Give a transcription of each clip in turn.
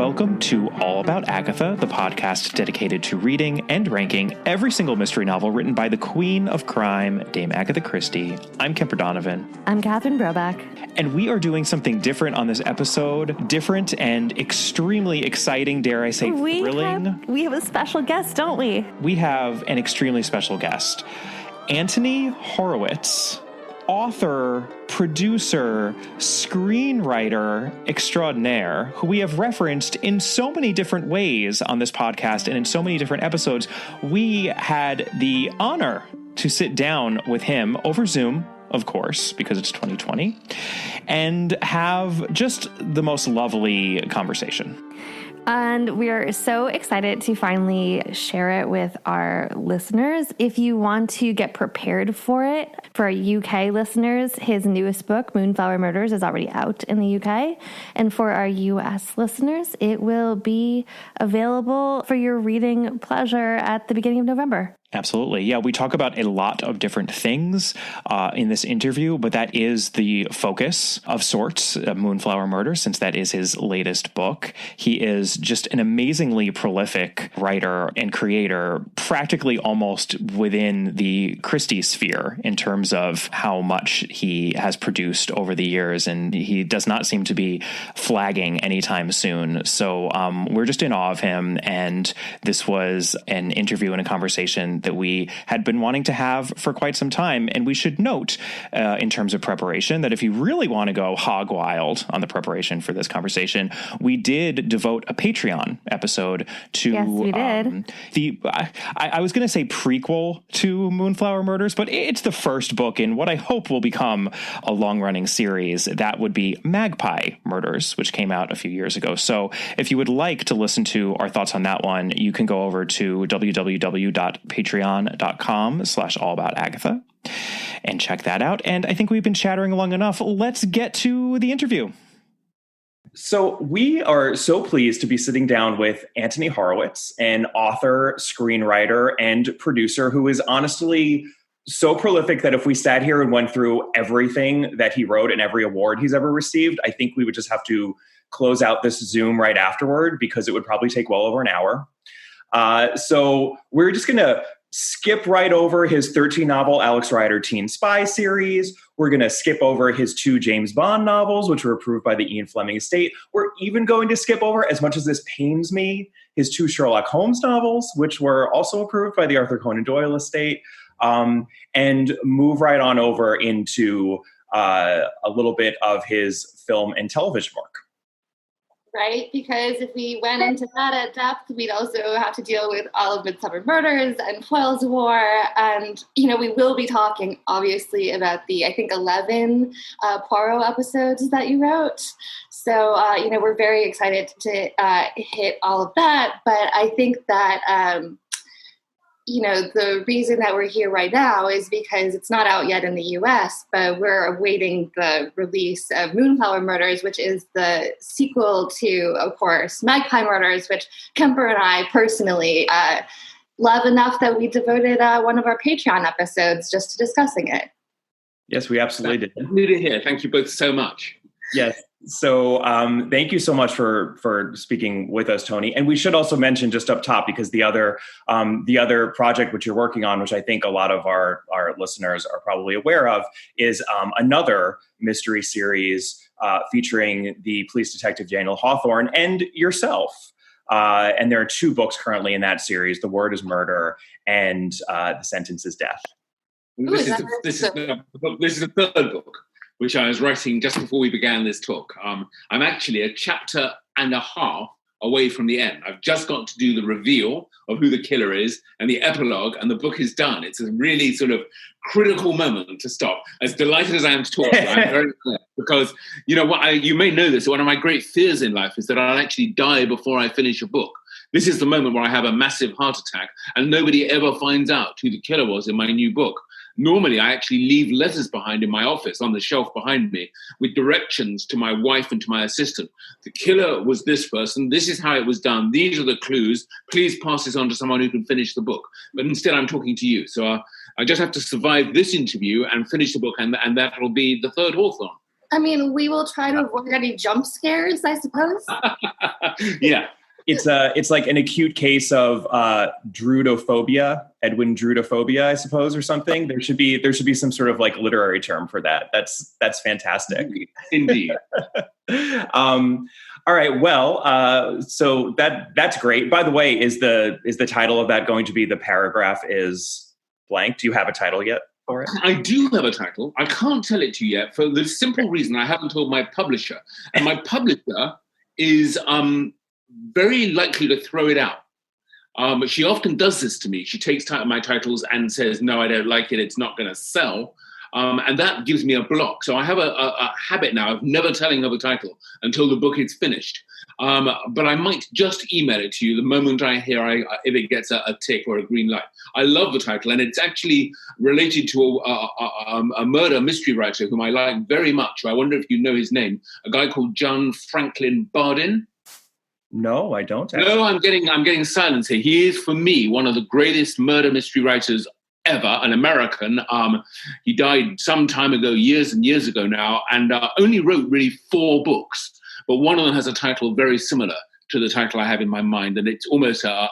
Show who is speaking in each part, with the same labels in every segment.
Speaker 1: welcome to All About Agatha, the podcast dedicated to reading and ranking every single mystery novel written by the Queen of Crime, Dame Agatha Christie. I'm Kemper Donovan.
Speaker 2: I'm Catherine Broback.
Speaker 1: And we are doing something different on this episode. Different and extremely exciting, dare I say, thrilling.
Speaker 2: We have a special guest, don't we?
Speaker 1: We have an extremely special guest. Anthony Horowitz, author, producer, screenwriter extraordinaire, who we have referenced in so many different ways on this podcast and in so many different episodes. We had the honor to sit down with him over Zoom, of course, because it's 2020, and have just the most lovely conversation.
Speaker 2: And we are so excited to finally share it with our listeners. If you want to get prepared for it, for our UK listeners, his newest book, Moonflower Murders, is already out in the UK. And for our US listeners, it will be available for your reading pleasure at the beginning of November.
Speaker 1: Absolutely. Yeah, we talk about a lot of different things in this interview, but that is the focus of sorts of Moonflower Murders, since that is his latest book. He is just an amazingly prolific writer and creator, practically almost within the Christie sphere in terms of how much he has produced over the years, and he does not seem to be flagging anytime soon. So we're just in awe of him, and this was an interview and a conversation that we had been wanting to have for quite some time. And we should note, in terms of preparation, that if you really want to go hog wild on the preparation for this conversation, we did devote a Patreon episode to
Speaker 2: yes, we did.
Speaker 1: I was going to say prequel to Moonflower Murders, but it's the first book in what I hope will become a long-running series. That would be Magpie Murders, which came out a few years ago. So if you would like to listen to our thoughts on that one, you can go over to patreon.com/allaboutagatha and check that out. And I think we've been chattering long enough. Let's get to the interview. So we are so pleased to be sitting down with Anthony Horowitz, an author, screenwriter, and producer who is honestly so prolific that if we sat here and went through everything that he wrote and every award he's ever received, I think we would just have to close out this Zoom right afterward because it would probably take well over an hour. So we're just going to skip right over his 13-novel Alex Rider teen spy series. We're going to skip over his 2 James Bond novels, which were approved by the Ian Fleming estate. We're even going to skip over, as much as this pains me, his 2 Sherlock Holmes novels, which were also approved by the Arthur Conan Doyle estate, and move right on over into a little bit of his film and television work.
Speaker 3: Right? Because if we went into that at depth, we'd also have to deal with all of Midsummer Murders and Foyle's War. And, we will be talking, obviously, about the, I think, 11 Poirot episodes that you wrote. So, we're very excited to hit all of that. But I think that, the reason that we're here right now is because it's not out yet in the U.S., but we're awaiting the release of Moonflower Murders, which is the sequel to, of course, Magpie Murders, which Kemper and I personally love enough that we devoted one of our Patreon episodes just to discussing it.
Speaker 1: Yes, we absolutely did.
Speaker 4: New to hear. Thank you both so much.
Speaker 1: Yes. So thank you so much for speaking with us, Tony. And we should also mention just up top, because the other project which you're working on, which I think a lot of our listeners are probably aware of, is another mystery series featuring the police detective Daniel Hawthorne and yourself. And there are 2 books currently in that series. The Word is Murder and The Sentence is Death.
Speaker 4: This is the 3rd book, which I was writing just before we began this talk. I'm actually a chapter and a half away from the end. I've just got to do the reveal of who the killer is and the epilogue, and the book is done. It's a really sort of critical moment to stop. As delighted as I am to talk, I'm very clear, because, you may know this, one of my great fears in life is that I'll actually die before I finish a book. This is the moment where I have a massive heart attack and nobody ever finds out who the killer was in my new book. Normally, I actually leave letters behind in my office on the shelf behind me with directions to my wife and to my assistant. The killer was this person. This is how it was done. These are the clues. Please pass this on to someone who can finish the book. But instead, I'm talking to you. So I just have to survive this interview and finish the book, and that will be the 3rd Hawthorne.
Speaker 3: I mean, we will try to avoid any jump scares, I suppose.
Speaker 4: Yeah.
Speaker 1: It's like an acute case of Edwin Druidophobia, I suppose, or something. There should be some sort of like literary term for that. That's fantastic.
Speaker 4: Indeed.
Speaker 1: All right. Well, so that's great. By the way, is the title of that going to be The Paragraph is Blank? Do you have a title yet for it?
Speaker 4: I do have a title. I can't tell it to you yet for the simple reason I haven't told my publisher. And my publisher is very likely to throw it out. She often does this to me. She takes my titles and says, no, I don't like it. It's not going to sell. And that gives me a block. So I have a habit now of never telling of a title until the book is finished. But I might just email it to you the moment I hear if it gets a tick or a green light. I love the title, and it's actually related to a murder mystery writer whom I like very much. I wonder if you know his name, a guy called John Franklin Bardin.
Speaker 1: No, I don't.
Speaker 4: Actually. No, I'm getting silence here. He is, for me, one of the greatest murder mystery writers ever, an American. He died some time ago, years and years ago now, and only wrote really 4 books. But one of them has a title very similar to the title I have in my mind, and it's almost a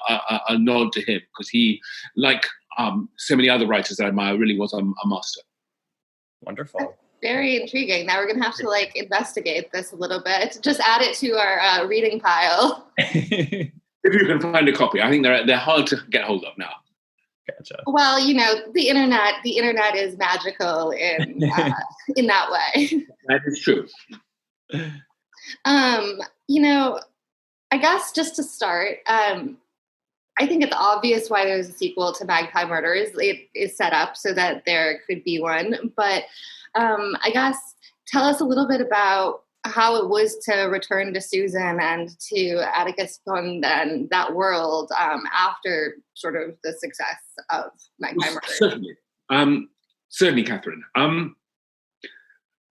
Speaker 4: nod to him, because he, like so many other writers I admire, really was a master.
Speaker 1: Wonderful.
Speaker 3: Very intriguing. Now we're going to have to investigate this a little bit. Just add it to our reading pile.
Speaker 4: If you can find a copy. I think they're hard to get hold of now.
Speaker 1: Gotcha.
Speaker 3: Well, the internet is magical in that way.
Speaker 4: That is true.
Speaker 3: I guess just to start, I think it's obvious why there's a sequel to Magpie Murders. It is set up so that there could be one. But I guess tell us a little bit about how it was to return to Susan and to Atticus Fund and that world after sort of the success of Magpie Murders.
Speaker 4: Certainly, Catherine.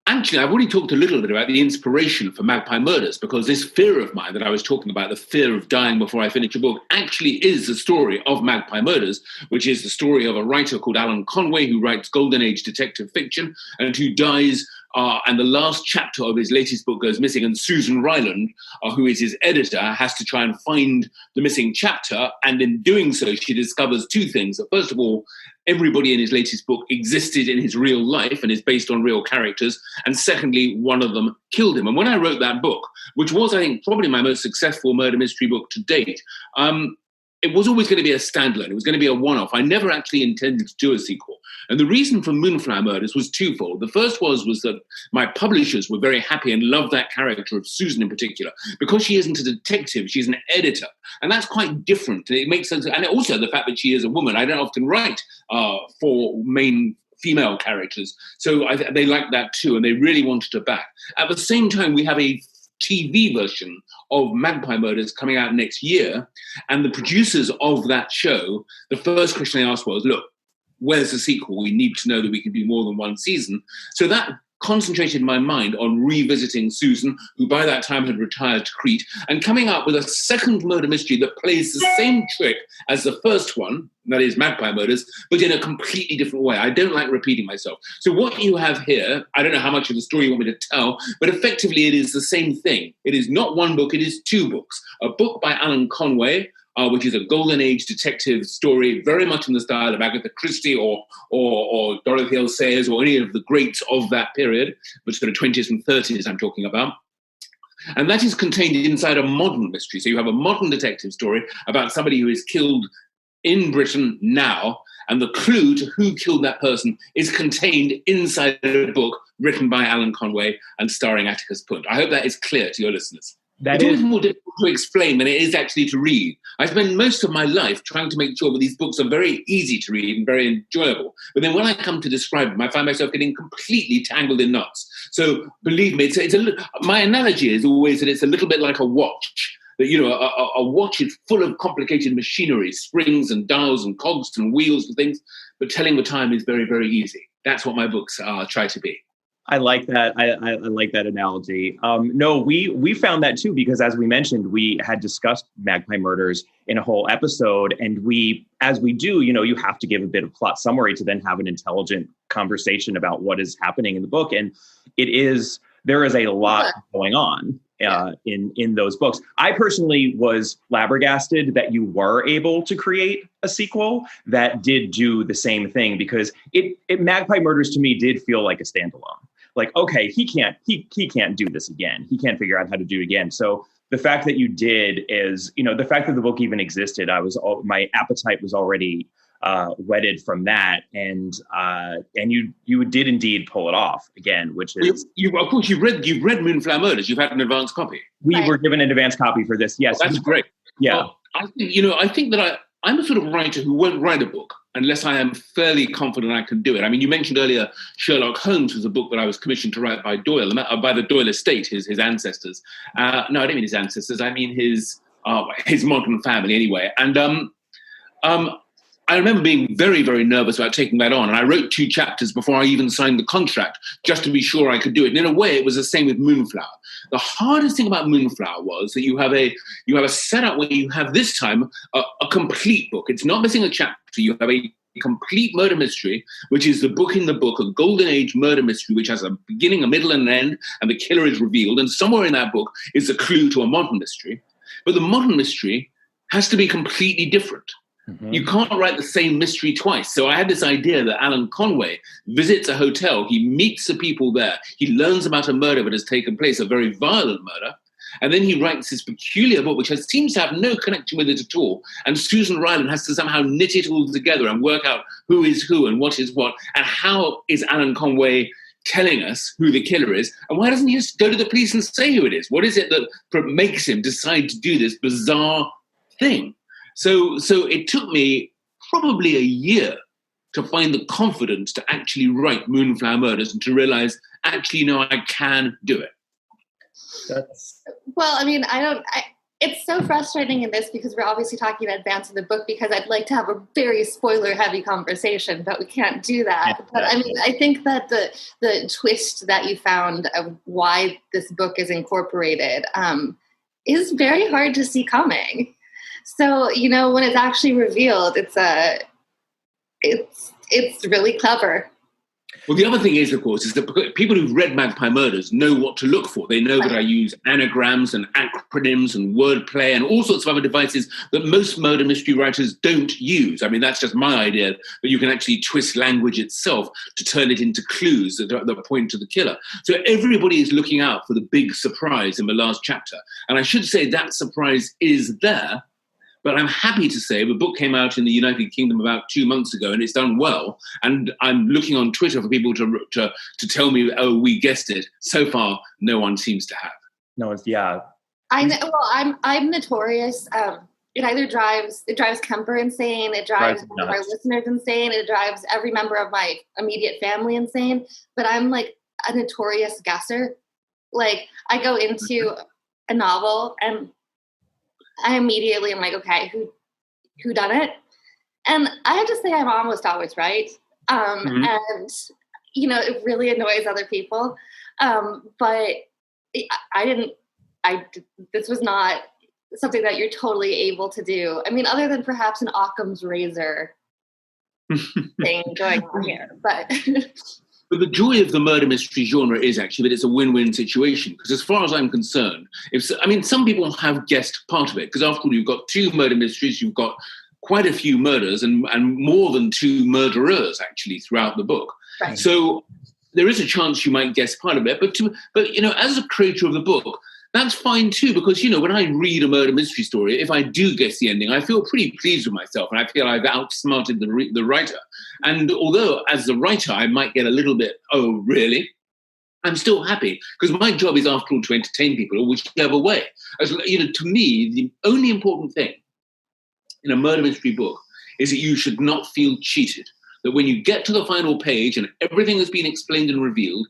Speaker 4: Actually, I've already talked a little bit about the inspiration for Magpie Murders, because this fear of mine that I was talking about, the fear of dying before I finish a book, actually is the story of Magpie Murders, which is the story of a writer called Alan Conway who writes Golden Age detective fiction and who dies, and the last chapter of his latest book goes missing, and Susan Ryland, who is his editor, has to try and find the missing chapter, and in doing so, she discovers 2 things. First of all, everybody in his latest book existed in his real life and is based on real characters. And secondly, one of them killed him. And when I wrote that book, which was, I think, probably my most successful murder mystery book to date, it was always going to be a standalone. It was going to be a one-off. I never actually intended to do a sequel. And the reason for Moonflower Murders was twofold. The first was that my publishers were very happy and loved that character of Susan in particular. Because she isn't a detective, she's an editor. And that's quite different. It makes sense. And also the fact that she is a woman. I don't often write for main female characters. So they liked that too, and they really wanted her back. At the same time, we have a TV version of Magpie Murders coming out next year. And the producers of that show, the first question they asked was, look, where's the sequel? We need to know that we can do more than one season. So that concentrated my mind on revisiting Susan, who by that time had retired to Crete, and coming up with a second murder mystery that plays the same trick as the first one, that is Magpie Murders, but in a completely different way. I don't like repeating myself. So what you have here, I don't know how much of the story you want me to tell, but effectively it is the same thing. It is not one book, it is 2 books. A book by Alan Conway, which is a Golden Age detective story, very much in the style of Agatha Christie or Dorothy L. Sayers or any of the greats of that period, which are the 20s and 30s I'm talking about. And that is contained inside a modern mystery. So you have a modern detective story about somebody who is killed in Britain now, and the clue to who killed that person is contained inside a book written by Alan Conway and starring Atticus Punt. I hope that is clear to your listeners. It is more difficult to explain than it is actually to read. I spend most of my life trying to make sure that these books are very easy to read and very enjoyable. But then when I come to describe them, I find myself getting completely tangled in knots. So believe me, my analogy is always that it's a little bit like a watch. That, a watch is full of complicated machinery, springs and dials and cogs and wheels and things, but telling the time is very, very easy. That's what my books try to be.
Speaker 1: I like that. I like that analogy. No, we found that too, because as we mentioned, we had discussed Magpie Murders in a whole episode. And as we do, you have to give a bit of plot summary to then have an intelligent conversation about what is happening in the book. And it is there is a lot going on in those books. I personally was flabbergasted that you were able to create a sequel that did do the same thing, because it Magpie Murders to me did feel like a standalone. Like, okay, he can't do this again. He can't figure out how to do it again. So the fact that you did is, the fact that the book even existed, my appetite was already wedded from that, and you did indeed pull it off again, which is
Speaker 4: of course you've read Moonflower Murders. You've had an advance copy.
Speaker 1: We were given an advance copy for this. Yes,
Speaker 4: that's great.
Speaker 1: Yeah,
Speaker 4: well, I think that I'm a sort of writer who won't write a book unless I am fairly confident I can do it. I mean, you mentioned earlier Sherlock Holmes was a book that I was commissioned to write by Doyle, by the Doyle estate, his ancestors. No, I don't mean his ancestors. I mean his modern family, anyway. And I remember being very, very nervous about taking that on. And I wrote 2 chapters before I even signed the contract, just to be sure I could do it. And in a way, it was the same with Moonflower. The hardest thing about Moonflower was that you have a setup where you have this time a complete book. It's not missing a chapter. You have a complete murder mystery, which is the book in the book, a golden age murder mystery, which has a beginning, a middle, and an end, and the killer is revealed. And somewhere in that book is a clue to a modern mystery. But the modern mystery has to be completely different. Mm-hmm. You can't write the same mystery twice. So I had this idea that Alan Conway visits a hotel, he meets the people there, he learns about a murder that has taken place, a very violent murder, and then he writes this peculiar book which seems to have no connection with it at all. And Susan Ryland has to somehow knit it all together and work out who is who and what is what, and how is Alan Conway telling us who the killer is, and why doesn't he just go to the police and say who it is? What is it that makes him decide to do this bizarre thing? So it took me probably a year to find the confidence to actually write Moonflower Murders and to realize, actually, no, I can do it.
Speaker 3: Well, I mean, it's so frustrating in this because we're obviously talking in advance of the book, because I'd like to have a very spoiler-heavy conversation, but we can't do that. But I mean, I think that the twist that you found of why this book is incorporated is very hard to see coming. So, when it's actually revealed, it's really clever.
Speaker 4: Well, the other thing is, of course, is that people who've read Magpie Murders know what to look for. They know that I use anagrams and acronyms and wordplay and all sorts of other devices that most murder mystery writers don't use. I mean, that's just my idea, that you can actually twist language itself to turn it into clues that point to the killer. So everybody is looking out for the big surprise in the last chapter. And I should say that surprise is there. But I'm happy to say the book came out in the United Kingdom about 2 months ago, and it's done well. And I'm looking on Twitter for people to tell me, oh, we guessed it. So far, no one seems to have.
Speaker 1: No, it's, yeah.
Speaker 3: I know. Well, I'm notorious. It drives Kemper insane. It drives our listeners insane. It drives every member of my immediate family insane. But I'm like a notorious guesser. Like, I go into a novel and I immediately am like, okay, who done it? And I have to say I'm almost always right. And, it really annoys other people. But this was not something that you're totally able to do. I mean, other than perhaps an Occam's razor thing going on here. But
Speaker 4: the joy of the murder mystery genre is actually that it's a win-win situation. Because as far as I'm concerned, some people have guessed part of it. Because after all, you've got 2 murder mysteries, you've got quite a few murders and more than 2 murderers actually throughout the book. Right. So there is a chance you might guess part of it. But as a creator of the book, that's fine too, because, when I read a murder mystery story, if I do guess the ending, I feel pretty pleased with myself and I feel I've outsmarted the writer. And although as the writer, I might get a little bit, oh, really? I'm still happy because my job is, after all, to entertain people whichever way. To me, the only important thing in a murder mystery book is that you should not feel cheated. That when you get to the final page and everything has been explained and revealed,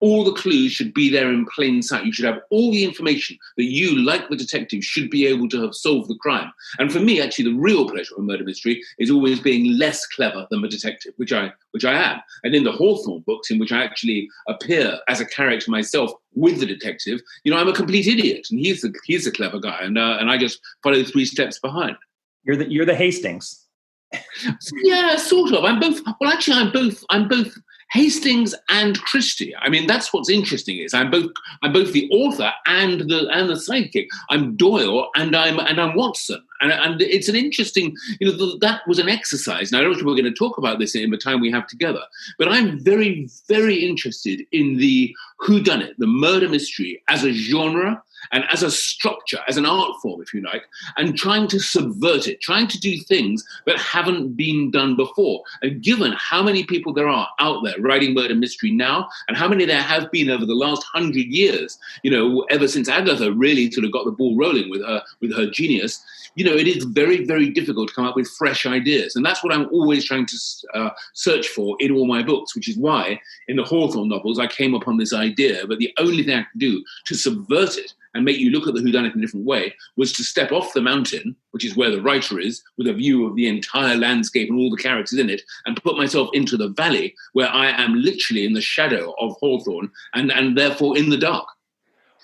Speaker 4: all the clues should be there in plain sight. You should have all the information that you, like the detective, should be able to have solved the crime. And for me, actually, the real pleasure of a murder mystery is always being less clever than the detective, which I am. And in the Hawthorne books, in which I actually appear as a character myself with the detective, I'm a complete idiot, and he's the clever guy, and I just follow 3 steps behind.
Speaker 1: You're the Hastings.
Speaker 4: Yeah, sort of. I'm both Hastings and Christie. I mean, that's what's interesting is I'm both the author and the sidekick. I'm Doyle and I'm Watson. And it's an interesting, that was an exercise. Now, I don't know if we're going to talk about this in the time we have together, but I'm very, very interested in the whodunit, the murder mystery as a genre and as a structure, as an art form, if you like, and trying to subvert it, trying to do things that haven't been done before. And given how many people there are out there writing murder mystery now, and how many there have been over the last 100 years, ever since Agatha really sort of got the ball rolling with her genius, it is very, very difficult to come up with fresh ideas. And that's what I'm always trying to search for in all my books, which is why in the Hawthorne novels, I came upon this idea, but the only thing I could do to subvert it and make you look at the whodunit in a different way was to step off the mountain, which is where the writer is, with a view of the entire landscape and all the characters in it, and put myself into the valley where I am literally in the shadow of Hawthorne and therefore in the dark.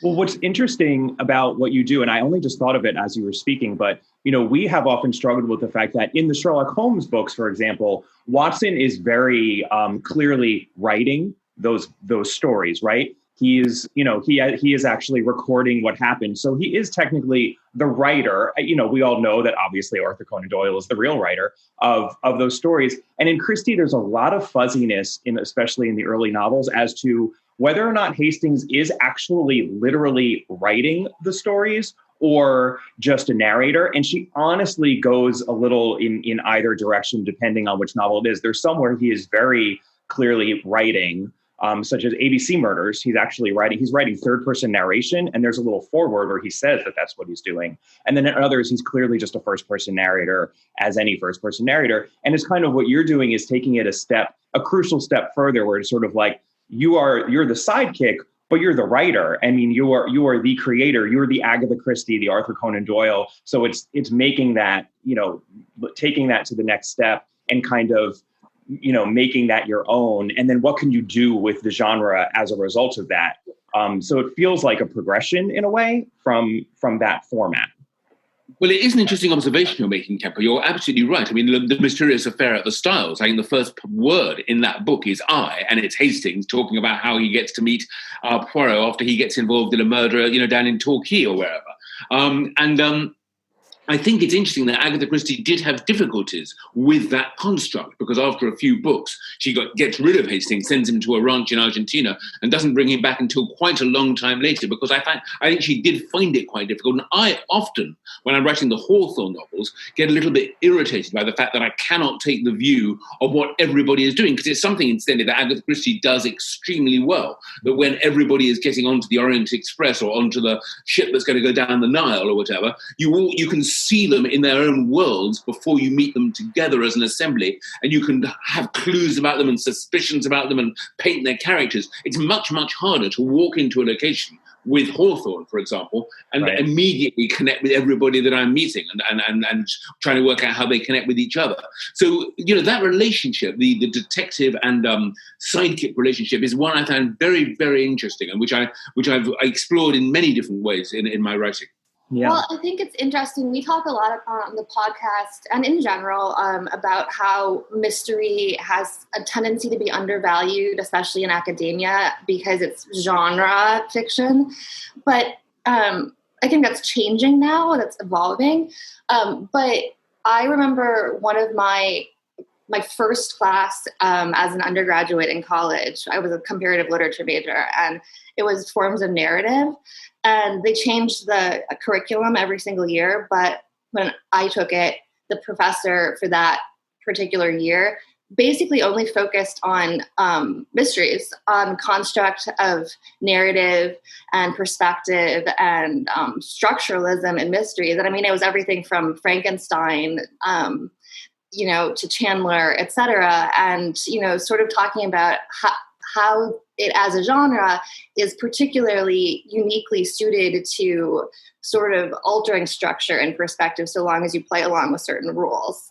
Speaker 1: Well, what's interesting about what you do, and I only just thought of it as you were speaking, but we have often struggled with the fact that in the Sherlock Holmes books, for example, Watson is very clearly writing those stories, right? He is, he is actually recording what happened. So he is technically the writer. We all know that obviously Arthur Conan Doyle is the real writer of those stories. And in Christie, there's a lot of fuzziness, especially in the early novels, as to whether or not Hastings is actually literally writing the stories or just a narrator. And she honestly goes a little in either direction, depending on which novel it is. There's some where he is very clearly writing, such as ABC Murders. He's writing third-person narration, and there's a little foreword where he says that that's what he's doing. And then in others, he's clearly just a first-person narrator, as any first-person narrator. And it's kind of what you're doing is taking it a crucial step further, where it's sort of like, you're the sidekick, but you're the writer. I mean, you are the creator. You're the Agatha Christie, the Arthur Conan Doyle. So it's making that, taking that to the next step and kind of, making that your own. And then what can you do with the genre as a result of that? So it feels like a progression in a way from that format.
Speaker 4: Well, it is an interesting observation you're making, Kemper. You're absolutely right. I mean, the mysterious affair at the Styles, I think the first word in that book is I, and it's Hastings talking about how he gets to meet Poirot after he gets involved in a murder, down in Torquay or wherever. I think it's interesting that Agatha Christie did have difficulties with that construct, because after a few books, she gets rid of Hastings, sends him to a ranch in Argentina, and doesn't bring him back until quite a long time later, because I think she did find it quite difficult. And I often, when I'm writing the Hawthorne novels, get a little bit irritated by the fact that I cannot take the view of what everybody is doing, because it's something, incidentally, that Agatha Christie does extremely well, that when everybody is getting onto the Orient Express or onto the ship that's going to go down the Nile or whatever, you can see them in their own worlds before you meet them together as an assembly, and you can have clues about them and suspicions about them and paint their characters. It's much, much harder to walk into a location with Hawthorne, for example, and immediately connect with everybody that I'm meeting and trying to work out how they connect with each other. So, that relationship, the detective and sidekick relationship, is one I found very, very interesting, and which I've explored in many different ways in my writing.
Speaker 1: Yeah.
Speaker 3: Well, I think it's interesting. We talk a lot on the podcast and in general about how mystery has a tendency to be undervalued, especially in academia, because it's genre fiction. But I think that's changing now. That's evolving. But I remember one of my first class as an undergraduate in college. I was a comparative literature major, and it was forms of narrative. And they changed the curriculum every single year. But when I took it, the professor for that particular year basically only focused on mysteries, on construct of narrative and perspective and structuralism and mysteries. And I mean, it was everything from Frankenstein, to Chandler, et cetera. And, sort of talking about how it as a genre is particularly uniquely suited to sort of altering structure and perspective so long as you play along with certain rules.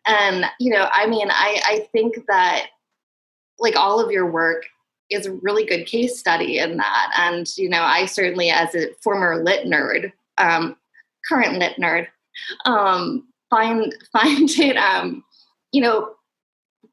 Speaker 3: And, I think that like all of your work is a really good case study in that. And, I certainly, as a former lit nerd, current lit nerd, find it,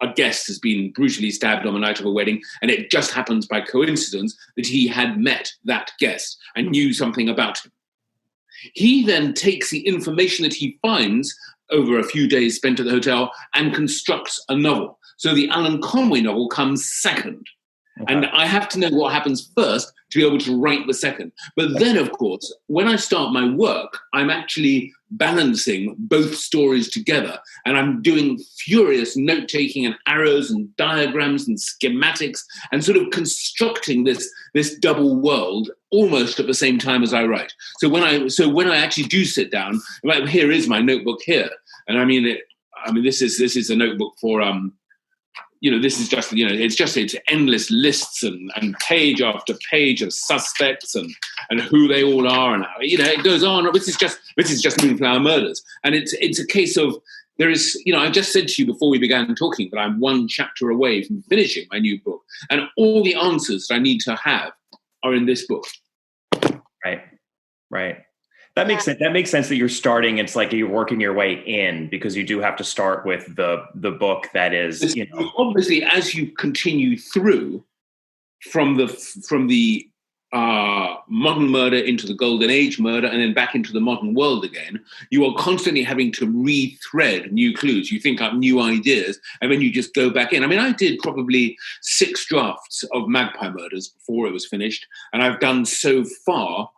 Speaker 4: a guest has been brutally stabbed on the night of a wedding, and it just happens by coincidence that he had met that guest and knew something about him. He then takes the information that he finds over a few days spent at the hotel and constructs a novel. So the Alan Conway novel comes second. Okay. And I have to know what happens first to be able to write the second. But then, of course, when I start my work, I'm actually balancing both stories together. And I'm doing furious note-taking and arrows and diagrams and schematics and sort of constructing this double world almost at the same time as I write. So when I actually do sit down, here is my notebook here. And this is a notebook for this is just, it's endless lists and page after page of suspects and who they all are. And, it goes on. This is just Moonflower Murders. And it's a case of, there is, I just said to you before we began talking that I'm one chapter away from finishing my new book. And all the answers that I need to have are in this book.
Speaker 1: Right. That makes sense. That makes sense that you're starting. It's like you're working your way in, because you do have to start with the book that is,
Speaker 4: obviously, as you continue through from the modern murder into the Golden Age murder and then back into the modern world again, you are constantly having to rethread new clues. You think up new ideas, and then you just go back in. I did probably 6 drafts of Magpie Murders before it was finished, and I've done so far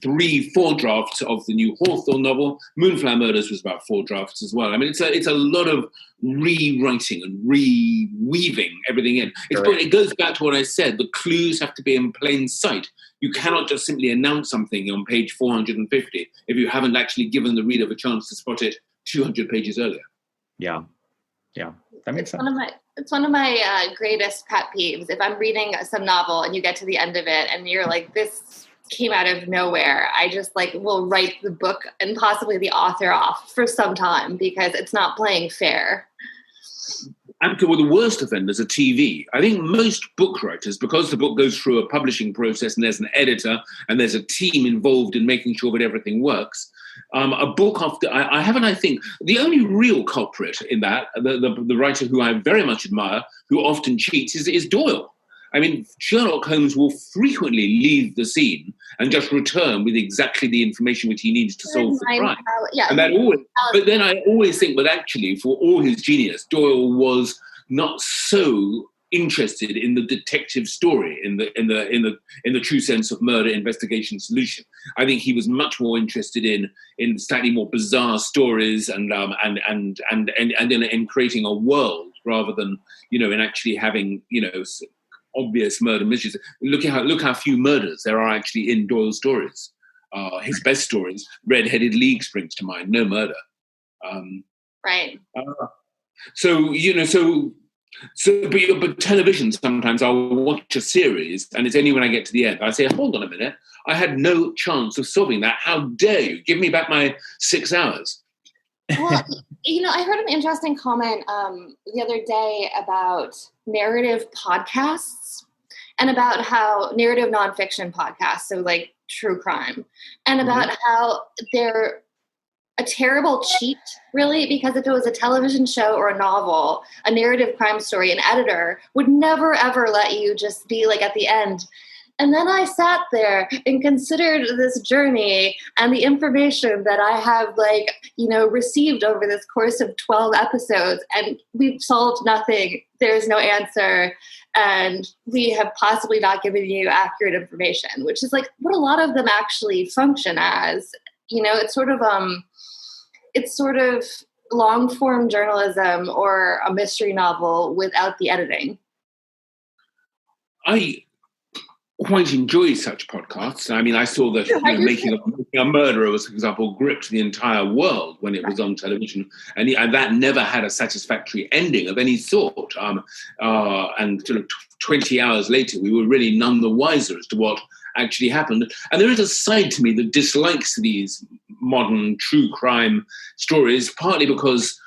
Speaker 4: 3-4 drafts of the new Hawthorne novel. Moonflower Murders was about 4 drafts as well. It's a lot of rewriting and reweaving everything in. It goes back to what I said. The clues have to be in plain sight. You cannot just simply announce something on page 450 if you haven't actually given the reader a chance to spot it 200 pages earlier.
Speaker 1: Yeah, that makes sense.
Speaker 3: It's one of my greatest pet peeves. If I'm reading some novel and you get to the end of it and you're like, this came out of nowhere, I just will write the book and possibly the author off for some time because it's not playing fair.
Speaker 4: And the worst offenders are TV. I think most book writers, because the book goes through a publishing process and there's an editor and there's a team involved in making sure that everything works, a book after I think the only real culprit in that, the writer who I very much admire, who often cheats, is Doyle. Sherlock Holmes will frequently leave the scene and just return with exactly the information which he needs to solve the crime. But then I always think that actually, for all his genius, Doyle was not so interested in the detective story, in the true sense of murder investigation solution. I think he was much more interested in slightly more bizarre stories and in creating a world rather than in actually having obvious murder mysteries. Look how few murders there are actually in Doyle's stories. His best stories, Red-Headed League springs to mind. No murder.
Speaker 3: Right.
Speaker 4: But television, sometimes I'll watch a series and it's only when I get to the end I say, hold on a minute, I had no chance of solving that. How dare you? Give me back my 6 hours.
Speaker 3: Well, I heard an interesting comment the other day about narrative podcasts and about how narrative nonfiction podcasts, so like true crime, and about how they're a terrible cheat, really, because if it was a television show or a novel, a narrative crime story, an editor would never, ever let you just be at the end. And then I sat there and considered this journey and the information that I have, received over this course of 12 episodes, and we've solved nothing. There's no answer, and we have possibly not given you accurate information, which is what a lot of them actually function as. It's sort of long form journalism or a mystery novel without the editing.
Speaker 4: I quite enjoy such podcasts. I saw that Making a Murderer was, for example, gripped the entire world when it was on television, and that never had a satisfactory ending of any sort. And 20 hours later, we were really none the wiser as to what actually happened. And there is a side to me that dislikes these modern true crime stories, partly because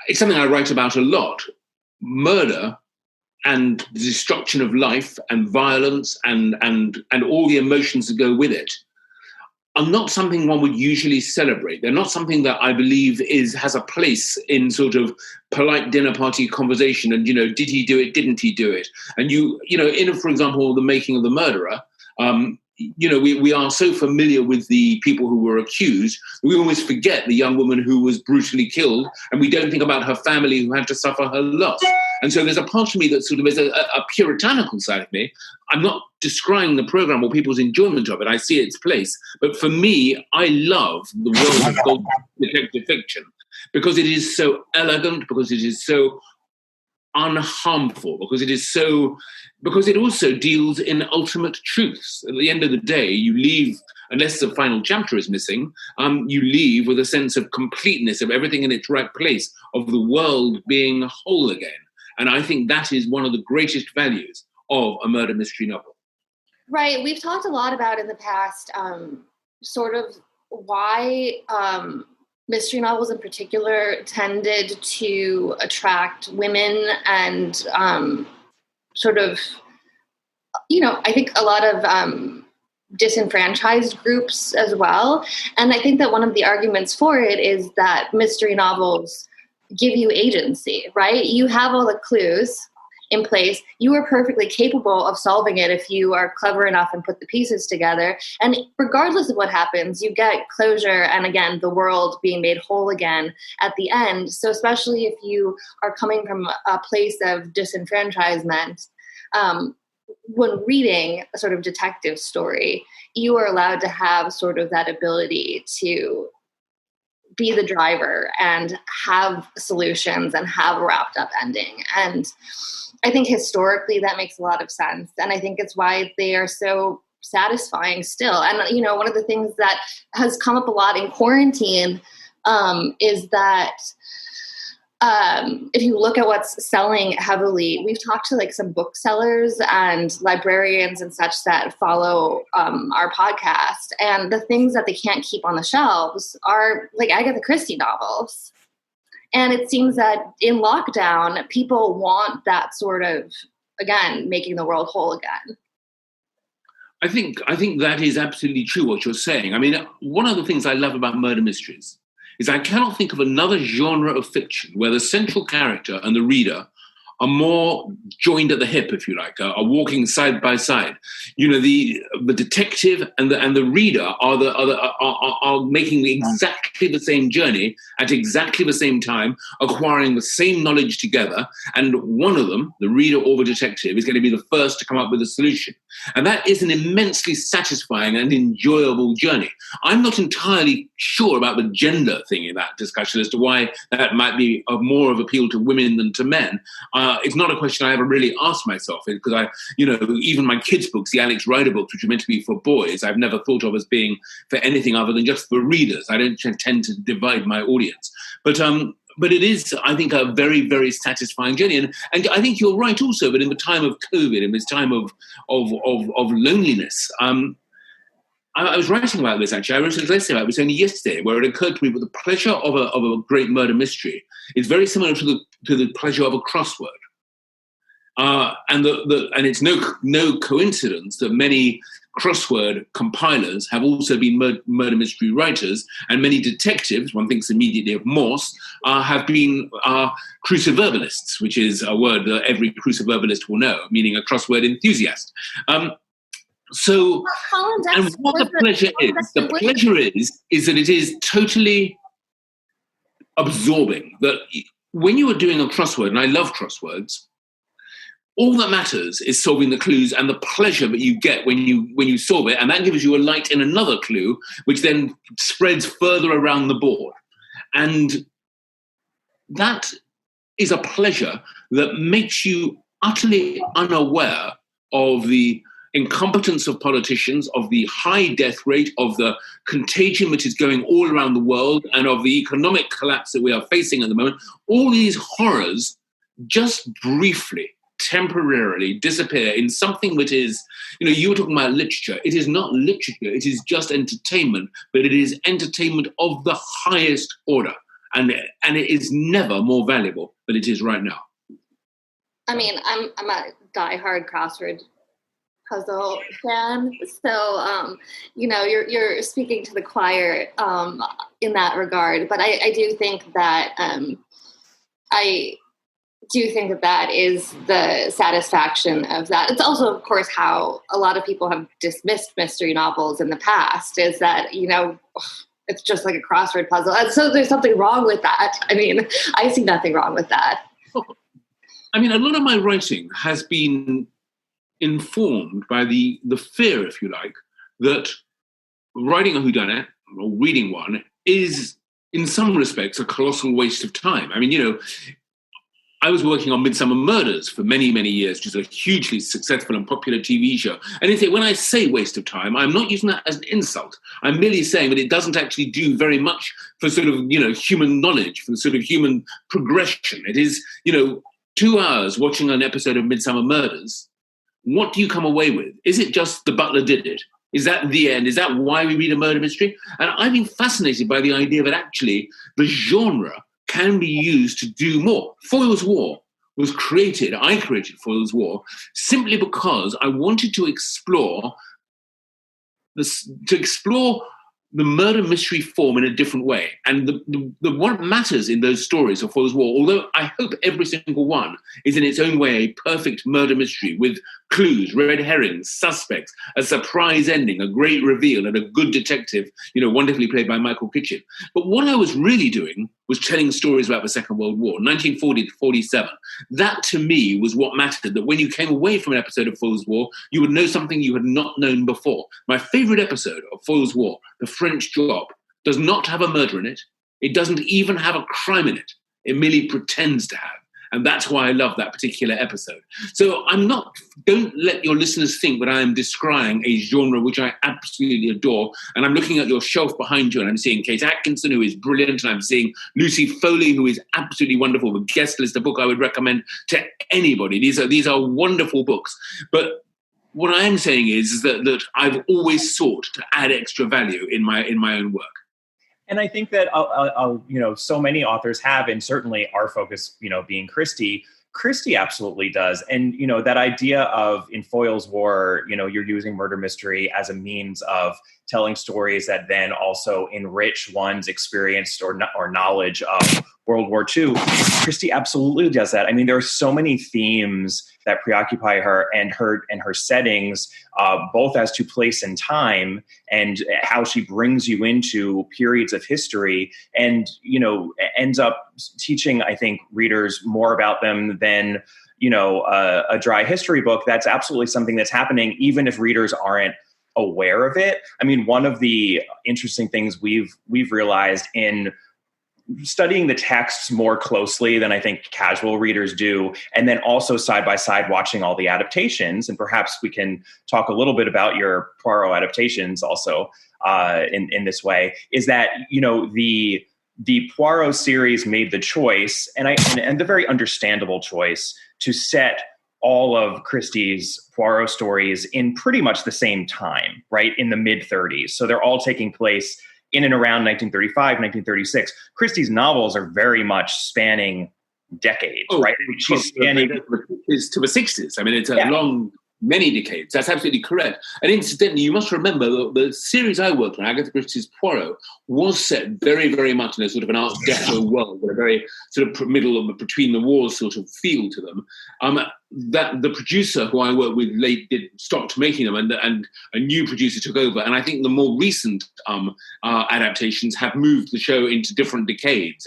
Speaker 4: it's something I write about a lot. Murder and the destruction of life and violence and all the emotions that go with it are not something one would usually celebrate. They're not something that I believe has a place in sort of polite dinner party conversation. And, did he do it? Didn't he do it? And for example, The Making of the Murderer, we are so familiar with the people who were accused, we always forget the young woman who was brutally killed, and we don't think about her family who had to suffer her loss. And so there's a part of me that sort of is a puritanical side of me. I'm not describing the program or people's enjoyment of it. I see its place. But for me, I love the world of gold detective fiction because it is so elegant, because it is so unharmful, because it also deals in ultimate truths. At the end of the day, you leave, unless the final chapter is missing, you leave with a sense of completeness, of everything in its right place, of the world being whole again. And I think that is one of the greatest values of a murder mystery novel.
Speaker 3: Right. We've talked a lot about in the past sort of why mystery novels in particular tended to attract women and sort of, I think a lot of disenfranchised groups as well. And I think that one of the arguments for it is that mystery novels give you agency, right? You have all the clues in place. You are perfectly capable of solving it if you are clever enough and put the pieces together. And regardless of what happens, you get closure and, again, the world being made whole again at the end. So especially if you are coming from a place of disenfranchisement, when reading a sort of detective story, you are allowed to have sort of that ability to be the driver and have solutions and have a wrapped up ending. And I think historically that makes a lot of sense. And I think it's why they are so satisfying still. And, one of the things that has come up a lot in quarantine is that if you look at what's selling heavily, we've talked to some booksellers and librarians and such that follow our podcast, and the things that they can't keep on the shelves are Agatha Christie novels. And it seems that in lockdown, people want that sort of, again, making the world whole again.
Speaker 4: I think that is absolutely true what you're saying. I mean, one of the things I love about murder mysteries is I cannot think of another genre of fiction where the central character and the reader are more joined at the hip, if you like, are walking side by side. The detective and the reader are making exactly the same journey at exactly the same time, acquiring the same knowledge together. And one of them, the reader or the detective, is going to be the first to come up with a solution. And that is an immensely satisfying and enjoyable journey. I'm not entirely sure about the gender thing in that discussion as to why that might be of more of appeal to women than to men. It's not a question I ever really asked myself, because even my kids' books, the Alex Rider books, which are meant to be for boys, I've never thought of as being for anything other than just for readers. I don't tend to divide my audience. But it is, I think, a very, very satisfying journey. And I think you're right also that in the time of COVID, in this time of loneliness, I was writing about this, actually. I wrote an essay about this only yesterday, where it occurred to me that the pleasure of a great murder mystery is very similar to the pleasure of a crossword. And it's no coincidence that many crossword compilers have also been murder mystery writers, and many detectives, one thinks immediately of Morse, have been cruciverbalists, which is a word that every cruciverbalist will know, meaning a crossword enthusiast. So, and what the pleasure is that it is totally absorbing. That when you are doing a crossword, and I love crosswords, all that matters is solving the clues and the pleasure that you get when you solve it, and that gives you a light in another clue, which then spreads further around the board. And that is a pleasure that makes you utterly unaware of the incompetence of politicians, of the high death rate, of the contagion which is going all around the world, and of the economic collapse that we are facing at the moment. All these horrors just briefly, temporarily disappear in something that is, you were talking about literature. It is not literature, it is just entertainment, but it is entertainment of the highest order. And it is never more valuable than it is right now.
Speaker 3: I mean, I'm a diehard crossword puzzle fan, so you're speaking to the choir in that regard. But I do think that that is the satisfaction of that. It's also, of course, how a lot of people have dismissed mystery novels in the past, is that, it's just like a crossword puzzle. And so there's something wrong with that. I mean, I see nothing wrong with that.
Speaker 4: I mean, a lot of my writing has been informed by the fear, if you like, that writing a whodunit or reading one is, in some respects, a colossal waste of time. I mean, I was working on Midsummer Murders for many, many years, which is a hugely successful and popular TV show. And when I say waste of time, I'm not using that as an insult. I'm merely saying that it doesn't actually do very much for sort of, human knowledge, for sort of human progression. It is, 2 hours watching an episode of Midsummer Murders. What do you come away with? Is it just the butler did it? Is that the end? Is that why we read a murder mystery? And I've been fascinated by the idea that actually the genre can be used to do more. Foyle's War was created, I created Foyle's War, simply because I wanted to explore the murder mystery form in a different way. And the what matters in those stories of Foyle's War, although I hope every single one is in its own way a perfect murder mystery with clues, red herrings, suspects, a surprise ending, a great reveal, and a good detective, wonderfully played by Michael Kitchen. But what I was really doing was telling stories about the Second World War, 1940 to 47. That, to me, was what mattered, that when you came away from an episode of Foyle's War, you would know something you had not known before. My favourite episode of Foyle's War, The French Job, does not have a murder in it. It doesn't even have a crime in it. It merely pretends to have. And that's why I love that particular episode. So don't let your listeners think that I am descrying a genre which I absolutely adore. And I'm looking at your shelf behind you and I'm seeing Kate Atkinson, who is brilliant. And I'm seeing Lucy Foley, who is absolutely wonderful. The Guest List, a book I would recommend to anybody. These are wonderful books. But what I am saying is that I've always sought to add extra value in my own work.
Speaker 1: And I think that, so many authors have, and certainly our focus, being Christie absolutely does. And, that idea of, in Foyle's War, you're using murder mystery as a means of telling stories that then also enrich one's experience or knowledge of World War II. Christie absolutely does that. I mean, there are so many themes that preoccupy her and her settings, both as to place and time, and how she brings you into periods of history, and ends up teaching, I think, readers more about them than a dry history book. That's absolutely something that's happening, even if readers aren't aware of it. I mean, one of the interesting things we've realized in studying the texts more closely than I think casual readers do, and then also side by side watching all the adaptations, and perhaps we can talk a little bit about your Poirot adaptations also in this way, is that the Poirot series made the choice, and the very understandable choice, to set all of Christie's Poirot stories in pretty much the same time, right, in the mid-30s. So they're all taking place in and around 1935, 1936. Christie's novels are very much spanning decades, right?
Speaker 4: She's spanning to the 60s. I mean, it's a long, many decades. That's absolutely correct. And incidentally, you must remember the series I worked on, Agatha Christie's Poirot, was set very, very much in a sort of an Art Deco world, with a very sort of middle of between the wars sort of feel to them. That the producer who I worked with stopped making them, and a new producer took over. And I think the more recent adaptations have moved the show into different decades.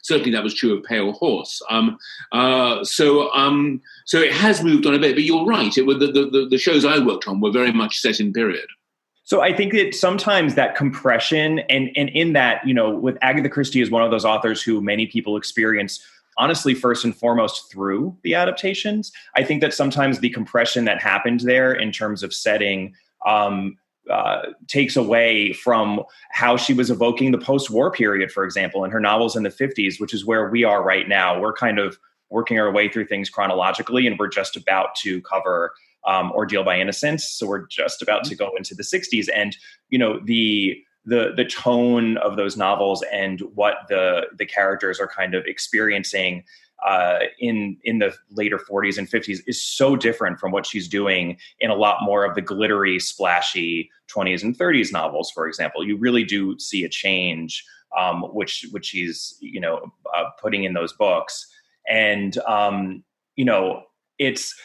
Speaker 4: Certainly that was true of Pale Horse. So it has moved on a bit. But you're right. The shows I worked on were very much set in period.
Speaker 1: So I think that sometimes that compression, and in that, with Agatha Christie is one of those authors who many people experience, honestly, first and foremost through the adaptations. I think that sometimes the compression that happened there in terms of setting takes away from how she was evoking the post-war period, for example, in her novels in the 50s, which is where we are right now. We're kind of working our way through things chronologically, and we're just about to cover Ordeal by Innocence. So we're just about to go into the 60s. And, the tone of those novels and what the characters are kind of experiencing in the later 40s and 50s is so different from what she's doing in a lot more of the glittery, splashy 20s and 30s novels, for example. You really do see a change, which she's, putting in those books. And, it's,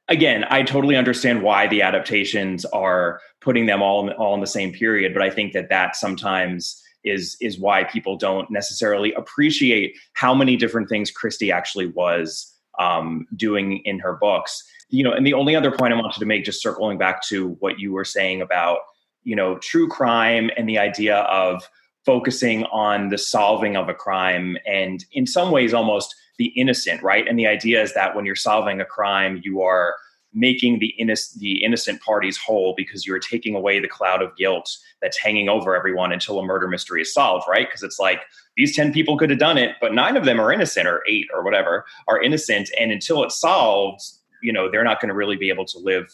Speaker 1: again, I totally understand why the adaptations are putting them all in the same period, but I think that sometimes is why people don't necessarily appreciate how many different things Christie actually was doing in her books. And the only other point I wanted to make, just circling back to what you were saying about, true crime and the idea of focusing on the solving of a crime, and in some ways almost the innocent, right? And the idea is that when you're solving a crime, you are making the innocent parties whole, because you're taking away the cloud of guilt that's hanging over everyone until a murder mystery is solved, right? Because it's like, these 10 people could have done it, but 9 of them are innocent, or 8 or whatever are innocent. And until it's solved, they're not going to really be able to live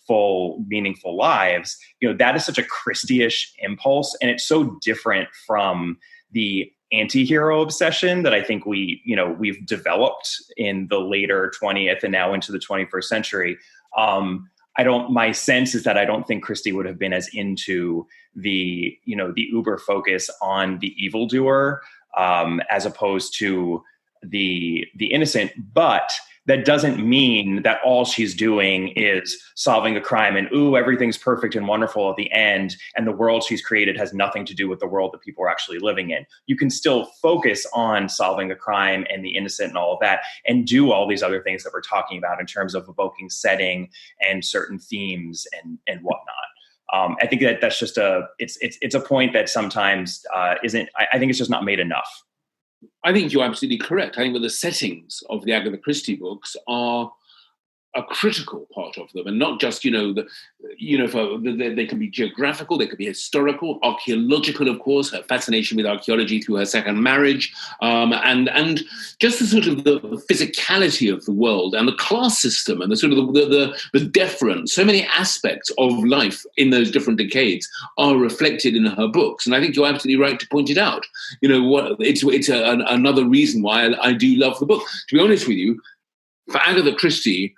Speaker 1: full, meaningful lives. That is such a Christie-ish impulse. And it's so different from the anti-hero obsession that I think we've developed in the later 20th and now into the 21st century. My sense is that I don't think Christie would have been as into the uber focus on the evildoer, as opposed to the innocent. But that doesn't mean that all she's doing is solving a crime and, everything's perfect and wonderful at the end, and the world she's created has nothing to do with the world that people are actually living in. You can still focus on solving a crime and the innocent and all of that, and do all these other things that we're talking about in terms of evoking setting and certain themes and whatnot. I think that's just it's a point that sometimes isn't. I think it's just not made enough.
Speaker 4: I think you're absolutely correct. I think that the settings of the Agatha Christie books are a critical part of them, and not just, they can be geographical, they could be historical, archaeological, of course, her fascination with archaeology through her second marriage, and just the sort of the physicality of the world and the class system and the sort of the deference. So many aspects of life in those different decades are reflected in her books, and I think you're absolutely right to point it out. It's another reason why I do love the book. To be honest with you, for Agatha Christie,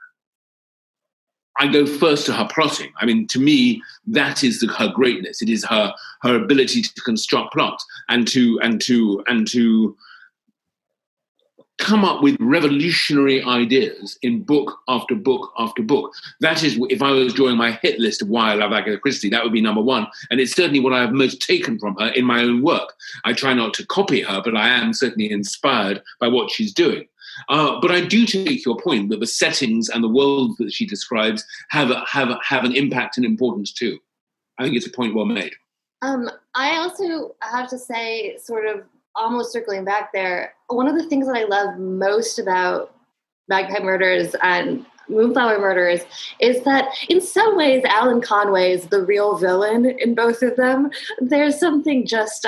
Speaker 4: I go first to her plotting. I mean, to me, that is her greatness. It is her ability to construct plot and to come up with revolutionary ideas in book after book after book. That is, if I was drawing my hit list of why I love Agatha Christie, that would be number one. And it's certainly what I have most taken from her in my own work. I try not to copy her, but I am certainly inspired by what she's doing. But I do take your point that the settings and the world that she describes have an impact and importance too. I think it's a point well made.
Speaker 3: I also have to say, sort of almost circling back there, one of the things that I love most about Magpie Murders and Moonflower Murders is that in some ways Alan Conway is the real villain in both of them. There's something just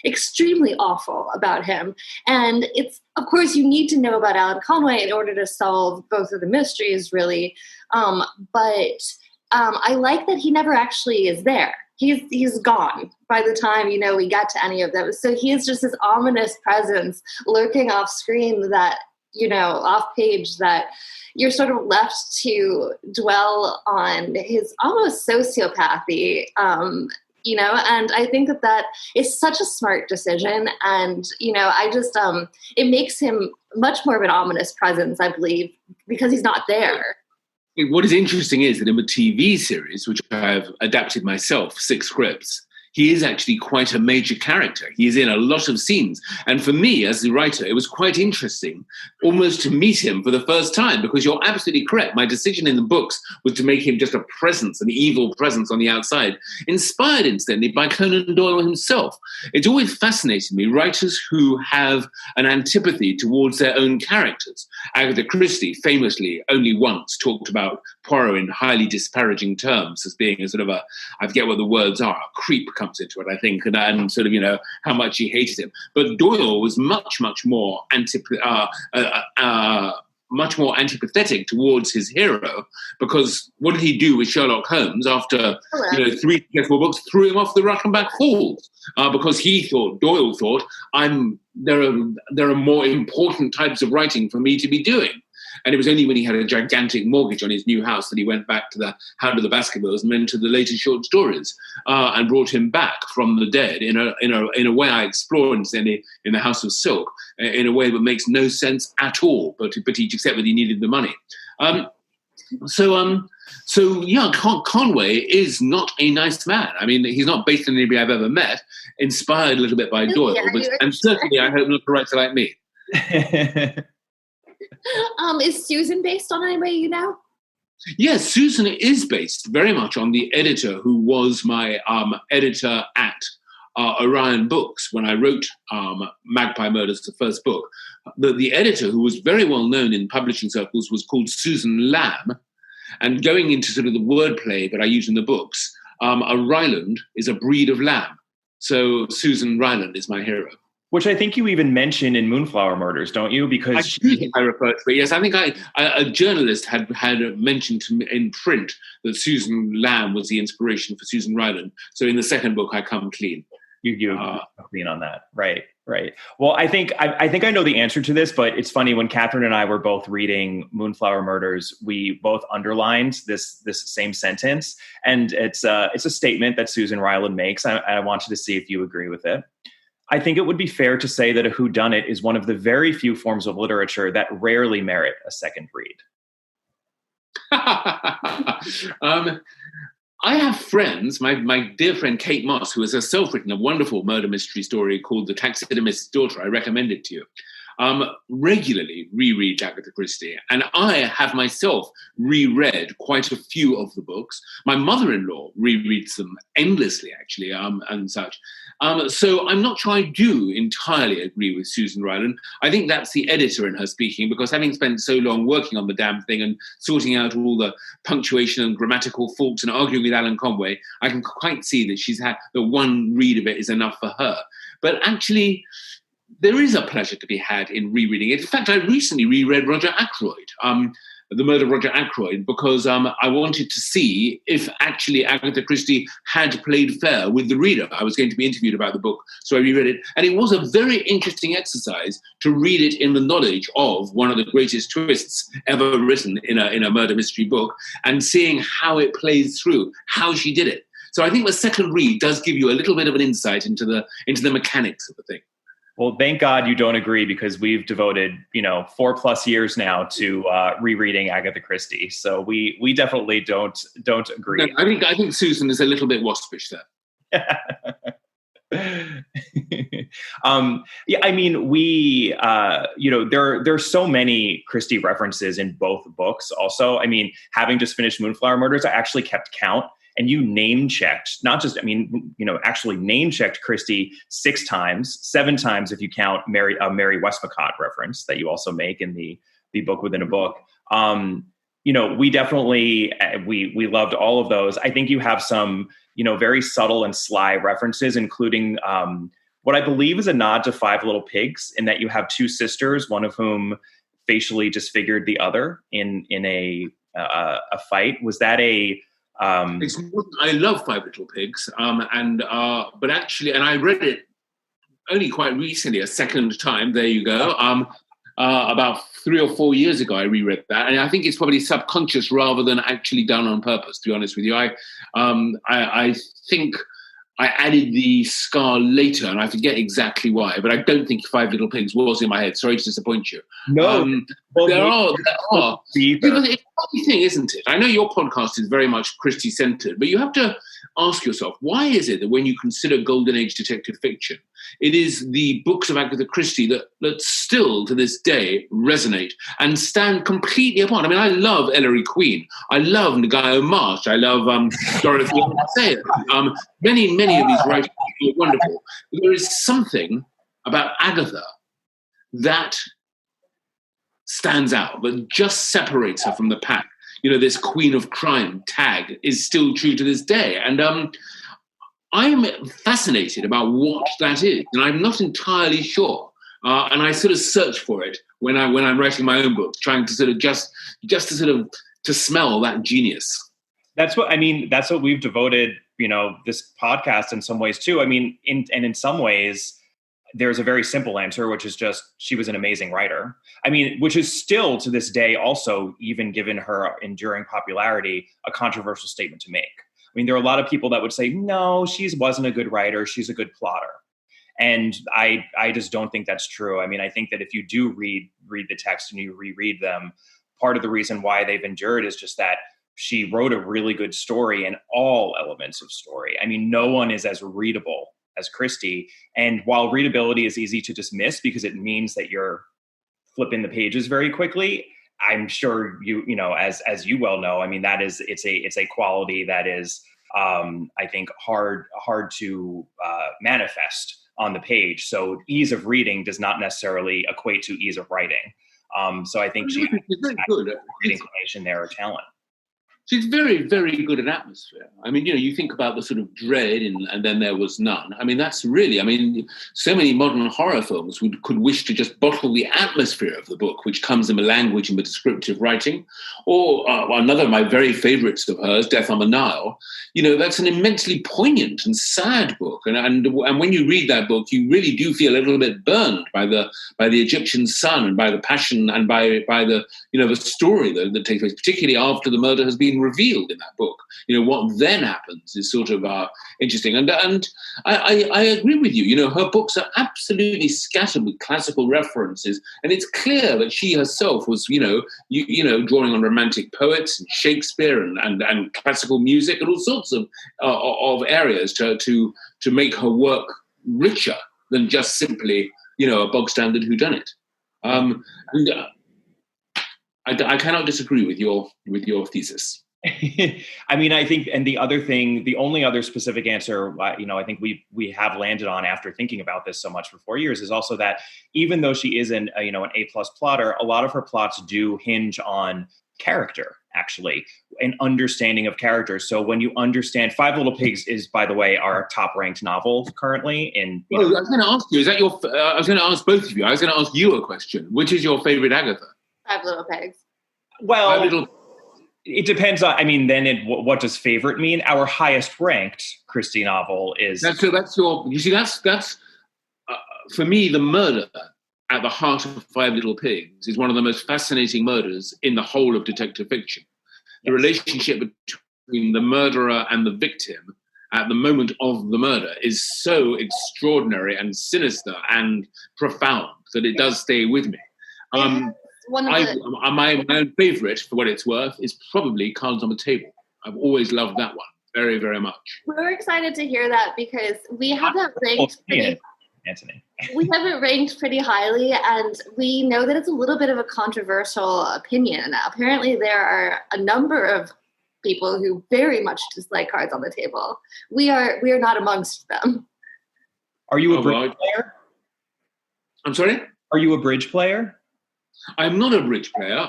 Speaker 3: extremely awful about him. And it's, of course, you need to know about Alan Conway in order to solve both of the mysteries, really. But I like that he never actually is there. He's gone by the time, we get to any of them. So he is just this ominous presence lurking off screen that, off page, that you're sort of left to dwell on his almost sociopathy, and I think that is such a smart decision. And, I just, it makes him much more of an ominous presence, I believe, because he's not there.
Speaker 4: What is interesting is that in the TV series, which I have adapted myself, 6 scripts, he is actually quite a major character. He is in a lot of scenes. And for me, as the writer, it was quite interesting almost to meet him for the first time, because you're absolutely correct. My decision in the books was to make him just a presence, an evil presence on the outside, inspired incidentally by Conan Doyle himself. It's always fascinated me, writers who have an antipathy towards their own characters. Agatha Christie famously only once talked about Poirot in highly disparaging terms as being a sort of I forget what the words are, a creep comes into it, I think, and sort of, how much he hated him. But Doyle was much, much more much more antipathetic towards his hero, because what did he do with Sherlock Holmes after 3 successful books? Threw him off the Ruckenbach Falls because Doyle thought, there are more important types of writing for me to be doing. And it was only when he had a gigantic mortgage on his new house that he went back to the Hound of the Baskervilles and went to the later short stories and brought him back from the dead in a way I explore in the House of Silk, in a way that makes no sense at all, but he accepted that he needed the money. Conway is not a nice man. I mean, he's not based on anybody I've ever met, inspired a little bit by Doyle, and certainly I hope not a writer like me.
Speaker 3: Is Susan based on anybody you know?
Speaker 4: Yes, Susan is based very much on the editor who was my editor at Orion Books when I wrote Magpie Murders, the first book. The editor, who was very well known in publishing circles, was called Susan Lamb. And going into sort of the wordplay that I use in the books, a Ryland is a breed of lamb. So Susan Ryland is my hero.
Speaker 1: Which I think you even mentioned in Moonflower Murders, don't you? Because
Speaker 4: I refer to it. Yes, I think a journalist had mentioned to me in print that Susan Lamb was the inspiration for Susan Ryland. So in the second book, I come clean.
Speaker 1: You clean on that, right? Well, I think I know the answer to this, but it's funny, when Catherine and I were both reading Moonflower Murders, we both underlined this same sentence, and it's a statement that Susan Ryland makes. I wanted to see if you agree with it. I think it would be fair to say that a whodunit is one of the very few forms of literature that rarely merit a second read.
Speaker 4: I have friends, my dear friend Kate Moss, who has herself written a wonderful murder mystery story called The Taxidermist's Daughter. I recommend it to you. Regularly reread Agatha Christie. And I have myself reread quite a few of the books. My mother-in-law rereads them endlessly, actually, and such. So I'm not sure I do entirely agree with Susan Ryland. I think that's the editor in her speaking, because having spent so long working on the damn thing and sorting out all the punctuation and grammatical faults and arguing with Alan Conway, I can quite see that she's had the one read of it is enough for her. But actually, there is a pleasure to be had in rereading it. In fact, I recently reread Roger Ackroyd, The Murder of Roger Ackroyd, because I wanted to see if actually Agatha Christie had played fair with the reader. I was going to be interviewed about the book, so I reread it. And it was a very interesting exercise to read it in the knowledge of one of the greatest twists ever written in a murder mystery book, and seeing how it plays through, how she did it. So I think the second read does give you a little bit of an insight into the mechanics of the thing.
Speaker 1: Well, thank God you don't agree, because we've devoted, 4+ years now to rereading Agatha Christie. So we definitely don't agree.
Speaker 4: No, I think Susan is a little bit waspish there.
Speaker 1: Yeah, I mean, there's so many Christie references in both books. Also, I mean, having just finished Moonflower Murders, I actually kept count. And you name-checked, actually name-checked Christie 6 times, 7 times if you count Mary Westmacott reference that you also make in the book within a book. We definitely, we loved all of those. I think you have some, very subtle and sly references, including what I believe is a nod to Five Little Pigs, in that you have 2 sisters, one of whom facially disfigured the other in a fight. Was that
Speaker 4: I love Five Little Pigs, but actually, and I read it only quite recently, a second time. There you go. About 3 or 4 years ago, I reread that, and I think it's probably subconscious rather than actually done on purpose. To be honest with you, I think I added the scar later, and I forget exactly why, but I don't think Five Little Pigs was in my head. Sorry to disappoint you.
Speaker 1: No,
Speaker 4: there are. It's a funny thing, isn't it? I know your podcast is very much Christie-centered, but you have to ask yourself, why is it that when you consider Golden Age detective fiction, it is the books of Agatha Christie that still, to this day, resonate and stand completely apart? I mean, I love Ellery Queen. I love Ngaio Marsh. I love Dorothy Sayers. Many of these writers are wonderful. But there is something about Agatha that stands out, that just separates her from the pack. This queen of crime tag is still true to this day. And I'm fascinated about what that is. And I'm not entirely sure And I sort of search for it when I'm writing my own book, trying to sort of just to smell that genius.
Speaker 1: That's what we've devoted, this podcast in some ways too. I mean, in some ways, there's a very simple answer, which is just she was an amazing writer. I mean, which is still to this day also, even given her enduring popularity, a controversial statement to make. I mean, there are a lot of people that would say, no, she wasn't a good writer. She's a good plotter. And I just don't think that's true. I mean, I think that if you do read the text and you reread them, part of the reason why they've endured is just that she wrote a really good story in all elements of story. I mean, no one is as readable as Christie. And while readability is easy to dismiss because it means that you're flipping the pages very quickly, I'm sure as you well know, I mean, it's a quality that is, I think, hard to manifest on the page. So ease of reading does not necessarily equate to ease of writing. So I think she has good inclination there or talent.
Speaker 4: She's very, very good at atmosphere. I mean, you think about the sort of dread and then there was none. I mean, that's really, so many modern horror films could wish to just bottle the atmosphere of the book, which comes in the language and the descriptive writing. Or another of my very favorites of hers, Death on the Nile. That's an immensely poignant and sad book. And when you read that book, you really do feel a little bit burned by the Egyptian sun and by the passion and by the, the story that takes place, particularly after the murder has been revealed in that book. What then happens is sort of interesting. And I agree with you. Her books are absolutely scattered with classical references, and it's clear that she herself was, drawing on romantic poets and Shakespeare and classical music and all sorts of areas to make her work richer than just simply, a bog standard whodunit. I cannot disagree with your thesis.
Speaker 1: I mean, I think, and the only other specific answer, I think we have landed on after thinking about this so much for 4 years is also that even though she is an A+ plotter, a lot of her plots do hinge on character, actually, an understanding of characters. So when you understand, Five Little Pigs is, by the way, our top ranked novel currently. I
Speaker 4: was going to ask you, I was going to ask both of you. I was going to ask you a question. Which is your favorite Agatha?
Speaker 3: Five Little Pigs.
Speaker 1: Well, it depends on, what does favorite mean? Our highest ranked Christie novel is... That's for me, the murder at the heart of Five Little Pigs is one of the most fascinating murders in the whole of detective fiction. The relationship between the murderer and the victim at the moment of the murder is so extraordinary and sinister and profound that it does stay with me. My own favourite, for what it's worth, is probably Cards on the Table. I've always loved that one very, very much.
Speaker 3: We're excited to hear that because we have that ranked
Speaker 1: Anthony.
Speaker 3: We have it ranked pretty highly, and we know that it's a little bit of a controversial opinion. Apparently, there are a number of people who very much dislike Cards on the Table. We are not amongst them.
Speaker 1: Are you a bridge player?
Speaker 4: I'm sorry?
Speaker 1: Are you a bridge player?
Speaker 4: I'm not a bridge player.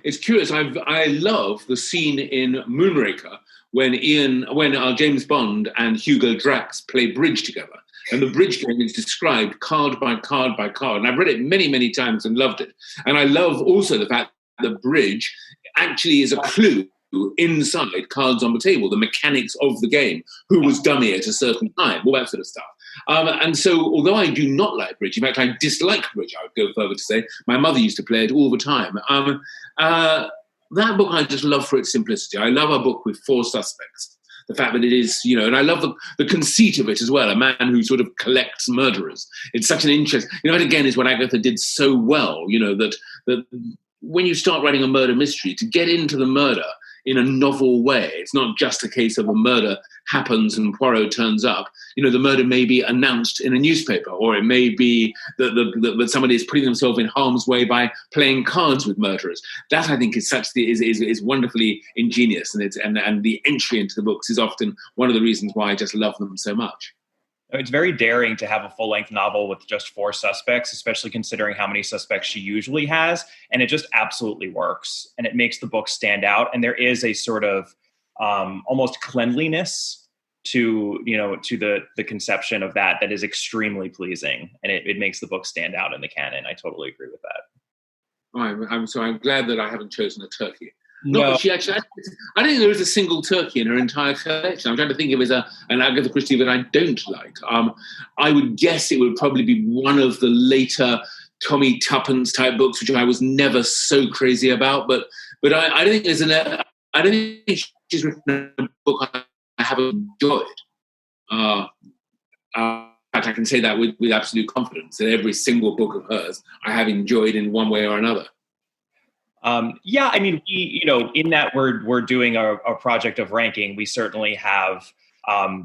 Speaker 4: It's curious. I love the scene in Moonraker when James Bond and Hugo Drax play bridge together. And the bridge game is described card by card by card. And I've read it many, many times and loved it. And I love also the fact that the bridge actually is a clue inside Cards on the Table, the mechanics of the game, who was dummy at a certain time, all that sort of stuff. And so, although I do not like bridge, in fact, I dislike bridge, I would go further to say, my mother used to play it all the time. That book I just love for its simplicity. I love a book with four suspects. The fact that it is, and I love the conceit of it as well, a man who sort of collects murderers. It's such an interest. That again is what Agatha did so well, that when you start writing a murder mystery, to get into the murder in a novel way. It's not just a case of a murder happens and Poirot turns up. The murder may be announced in a newspaper, or it may be that somebody is putting themselves in harm's way by playing cards with murderers. That, I think, is wonderfully ingenious, and the entry into the books is often one of the reasons why I just love them so much.
Speaker 1: It's very daring to have a full-length novel with just four suspects, especially considering how many suspects she usually has. And it just absolutely works. And it makes the book stand out. And there is a sort of almost cleanliness to the conception of that is extremely pleasing, and it makes the book stand out in the canon. I totally agree with that.
Speaker 4: I'm glad that I haven't chosen a turkey.
Speaker 1: No,
Speaker 4: I don't think there is a single turkey in her entire collection. I'm trying to think of an Agatha Christie that I don't like. I would guess it would probably be one of the later Tommy Tuppence type books, which I was never so crazy about. But I don't think I don't think she's written a book I haven't enjoyed. In fact, I can say that with absolute confidence, that every single book of hers I have enjoyed in one way or another.
Speaker 1: Yeah, I mean, in that we're doing a project of ranking, we certainly have,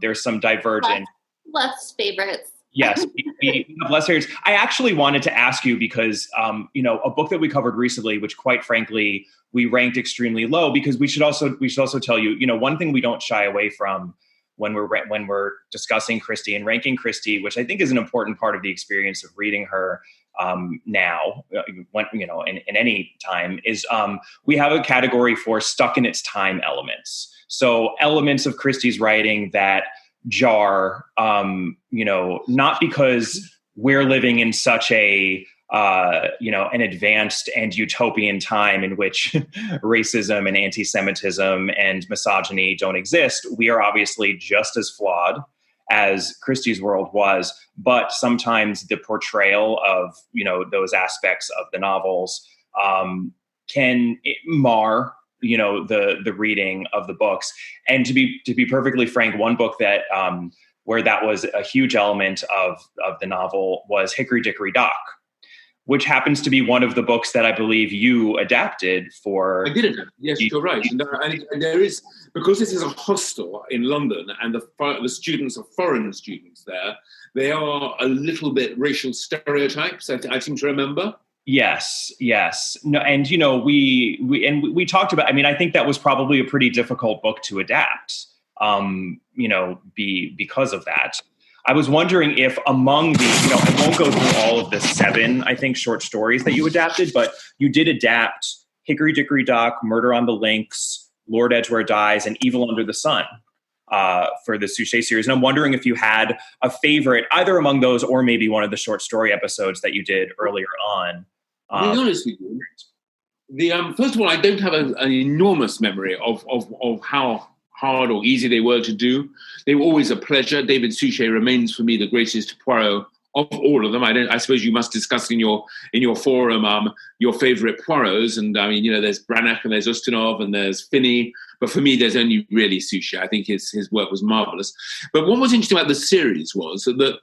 Speaker 1: there's some divergent.
Speaker 3: Less favorites.
Speaker 1: Yes, we have less favorites. I actually wanted to ask you because, a book that we covered recently, which quite frankly, we ranked extremely low, because we should also tell you, one thing we don't shy away from when we're discussing Christie and ranking Christie, which I think is an important part of the experience of reading her now, in any time, is we have a category for stuck in its time elements. So elements of Christie's writing that jar, not because we're living in such a an advanced and utopian time in which racism and anti-Semitism and misogyny don't exist. We are obviously just as flawed as Christie's world was, but sometimes the portrayal of, those aspects of the novels can mar, the reading of the books. And to be perfectly frank, one book that where that was a huge element of the novel was Hickory Dickory Dock, which happens to be one of the books that I believe you adapted for.
Speaker 4: I did adapt. Yes, you're right. And there is, because this is a hostel in London, and the students are foreign students there, they are a little bit racial stereotypes, I seem to remember.
Speaker 1: Yes. No, and we talked about. I mean, I think that was probably a pretty difficult book to adapt. Because of that. I was wondering if among the, I won't go through all of the 7, I think, short stories that you adapted, but you did adapt Hickory Dickory Dock, Murder on the Links, Lord Edgware Dies, and Evil Under the Sun for the Suchet series. And I'm wondering if you had a favorite, either among those or maybe one of the short story episodes that you did earlier on.
Speaker 4: To be honest with you, first of all, I don't have an enormous memory of how hard or easy they were to do. They were always a pleasure. David Suchet remains for me the greatest Poirot of all of them. I suppose you must discuss in your forum your favorite Poirots. And I mean, there's Branagh and there's Ustinov and there's Finney. But for me, there's only really Suchet. I think his work was marvelous. But what was interesting about the series was that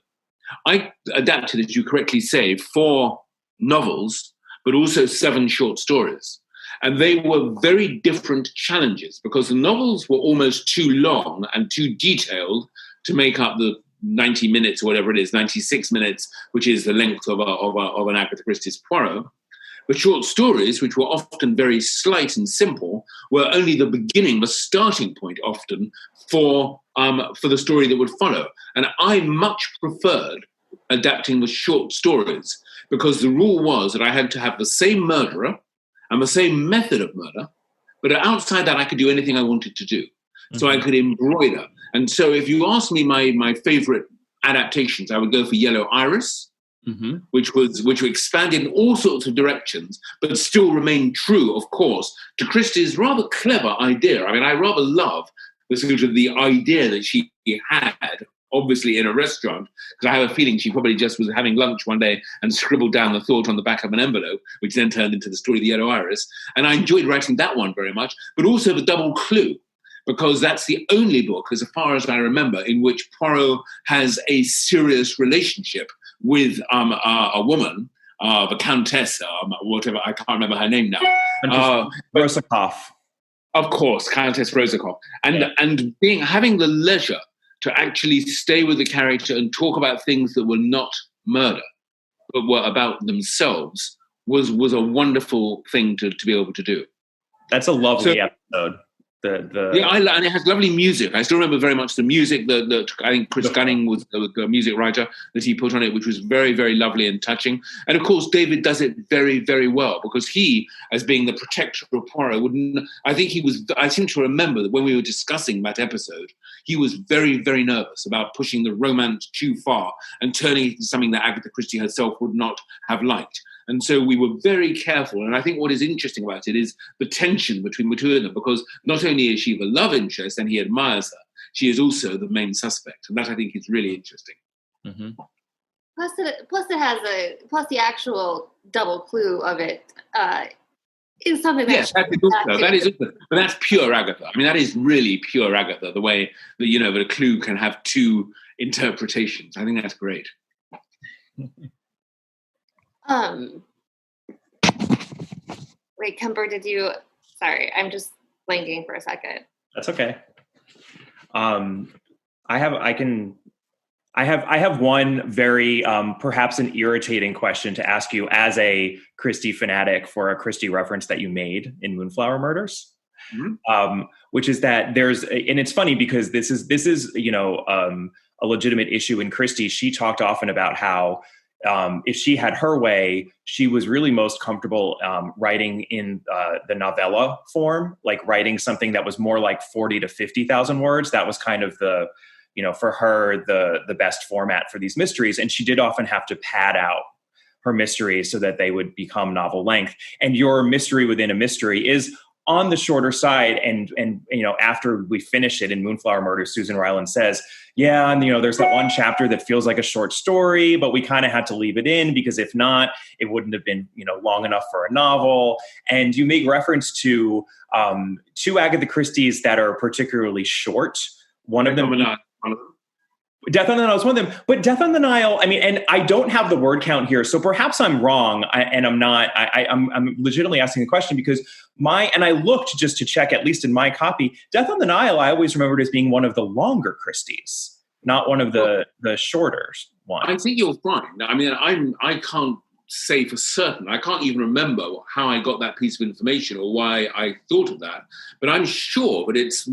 Speaker 4: I adapted, as you correctly say, 4 novels, but also 7 short stories. And they were very different challenges because the novels were almost too long and too detailed to make up the 90 minutes or whatever it is, 96 minutes, which is the length of an Agatha Christie's Poirot. But short stories, which were often very slight and simple, were only the beginning, the starting point often for the story that would follow. And I much preferred adapting the short stories because the rule was that I had to have the same murderer and the same method of murder, but outside that, I could do anything I wanted to do. Mm-hmm. So I could embroider. And so if you ask me my favorite adaptations, I would go for Yellow Iris, mm-hmm. which expanded in all sorts of directions, but still remained true, of course, to Christie's rather clever idea. I mean, I rather love the idea that she had, obviously in a restaurant, because I have a feeling she probably just was having lunch one day and scribbled down the thought on the back of an envelope, which then turned into the story of the Yellow Iris. And I enjoyed writing that one very much, but also the Double Clue, because that's the only book, as far as I remember, in which Poirot has a serious relationship with a woman, the Countess, whatever, I can't remember her name now.
Speaker 1: Rosakoff.
Speaker 4: Of course, Countess Rosakoff. And having the leisure to actually stay with the character and talk about things that were not murder, but were about themselves, was a wonderful thing to be able to do.
Speaker 1: That's a lovely episode.
Speaker 4: And it has lovely music. I still remember very much the music that I think Chris Gunning was the music writer that he put on it, which was very, very lovely and touching. And of course, David does it very, very well, because he, as being the protector of Poirot, I seem to remember that when we were discussing that episode, he was very, very nervous about pushing the romance too far and turning it into something that Agatha Christie herself would not have liked. And so we were very careful. And I think what is interesting about it is the tension between the two of them, because not only is she the love interest and he admires her, she is also the main suspect. And that, I think, is really interesting.
Speaker 1: Mm-hmm.
Speaker 3: Plus the actual double clue of it is something that...
Speaker 4: Yes, but that's pure Agatha. I mean, that is really pure Agatha, the way that, that a clue can have two interpretations. I think that's great.
Speaker 3: Wait, Kemper, sorry, I'm just blanking for a second.
Speaker 1: That's okay. I have one very, perhaps an irritating question to ask you as a Christie fanatic for a Christie reference that you made in Moonflower Murders. Mm-hmm. Which is that and it's funny because this is a legitimate issue in Christie. She talked often about how if she had her way, she was really most comfortable writing in the novella form, like writing something that was more like 40 to 50,000 words. That was kind of the, for her, the best format for these mysteries. And she did often have to pad out her mysteries so that they would become novel length. And your mystery within a mystery is on the shorter side. And after we finish it in Moonflower Murders, Susan Ryland says, yeah, and there's that one chapter that feels like a short story, but we kind of had to leave it in because if not, it wouldn't have been, long enough for a novel. And you make reference to two Agatha Christie's that are particularly short. One of them. Death on the Nile is one of them, but Death on the Nile, I mean, and I don't have the word count here, so perhaps I'm wrong, I'm legitimately asking the question because I looked just to check, at least in my copy, Death on the Nile, I always remembered as being one of the longer Christies, not one of the shorter ones.
Speaker 4: I think you're fine. I mean, I can't say for certain. I can't even remember how I got that piece of information or why I thought of that. But I'm sure that it's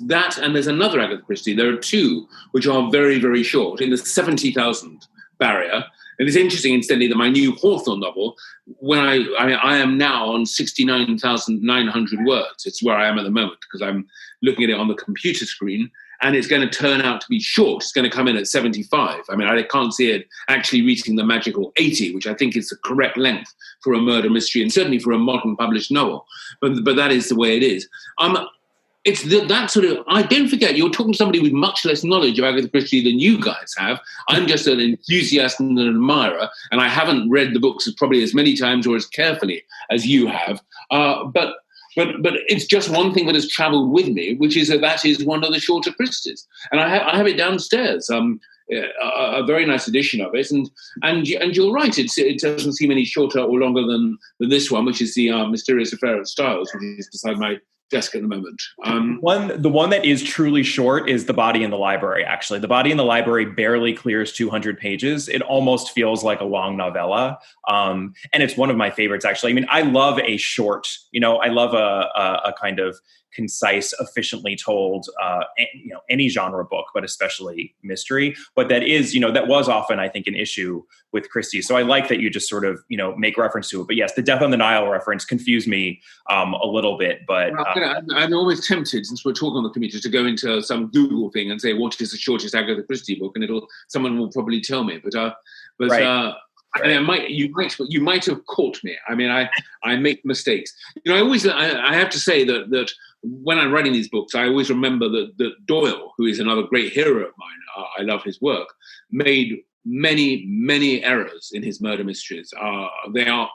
Speaker 4: that, and there's another Agatha Christie. There are two which are very, very short in the 70,000 barrier. And it's interesting, incidentally, that my new Hawthorne novel, when I am now on 69,900 words. It's where I am at the moment because I'm looking at it on the computer screen. And it's going to turn out to be short. It's going to come in at 75. I mean, I can't see it actually reaching the magical 80, which I think is the correct length for a murder mystery and certainly for a modern published novel. But that is the way it is. It's that sort of... don't forget, you're talking to somebody with much less knowledge of Agatha Christie than you guys have. I'm just an enthusiast and an admirer, and I haven't read the books probably as many times or as carefully as you have. But it's just one thing that has travelled with me, which is that is one of the shorter Christies, and I have it downstairs. A very nice edition of it, and you're right. It doesn't seem any shorter or longer than this one, which is the Mysterious Affair of Styles, which is beside my desk at the moment.
Speaker 1: The one that is truly short is The Body in the Library, actually. The Body in the Library barely clears 200 pages. It almost feels like a long novella. And it's one of my favorites, actually. I mean, I love a short, I love a kind of concise, efficiently told, any genre book, but especially mystery. But that is, that was often, I think, an issue with Christie. So I like that you just sort of, make reference to it. But yes, the Death on the Nile reference confused me a little bit. But
Speaker 4: I'm always tempted, since we're talking on the computer, to go into some Google thing and say, what is the shortest Agatha Christie book? And someone will probably tell me. Right. You might have caught me. I mean, I make mistakes. I have to say that when I'm writing these books, I always remember that Doyle, who is another great hero of mine, I love his work, made many, many errors in his murder mysteries. They are,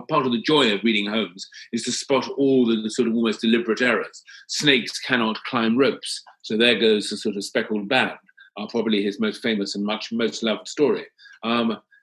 Speaker 4: part of the joy of reading Holmes is to spot all the sort of almost deliberate errors. Snakes cannot climb ropes, so there goes the sort of speckled band, probably his most famous and most loved story.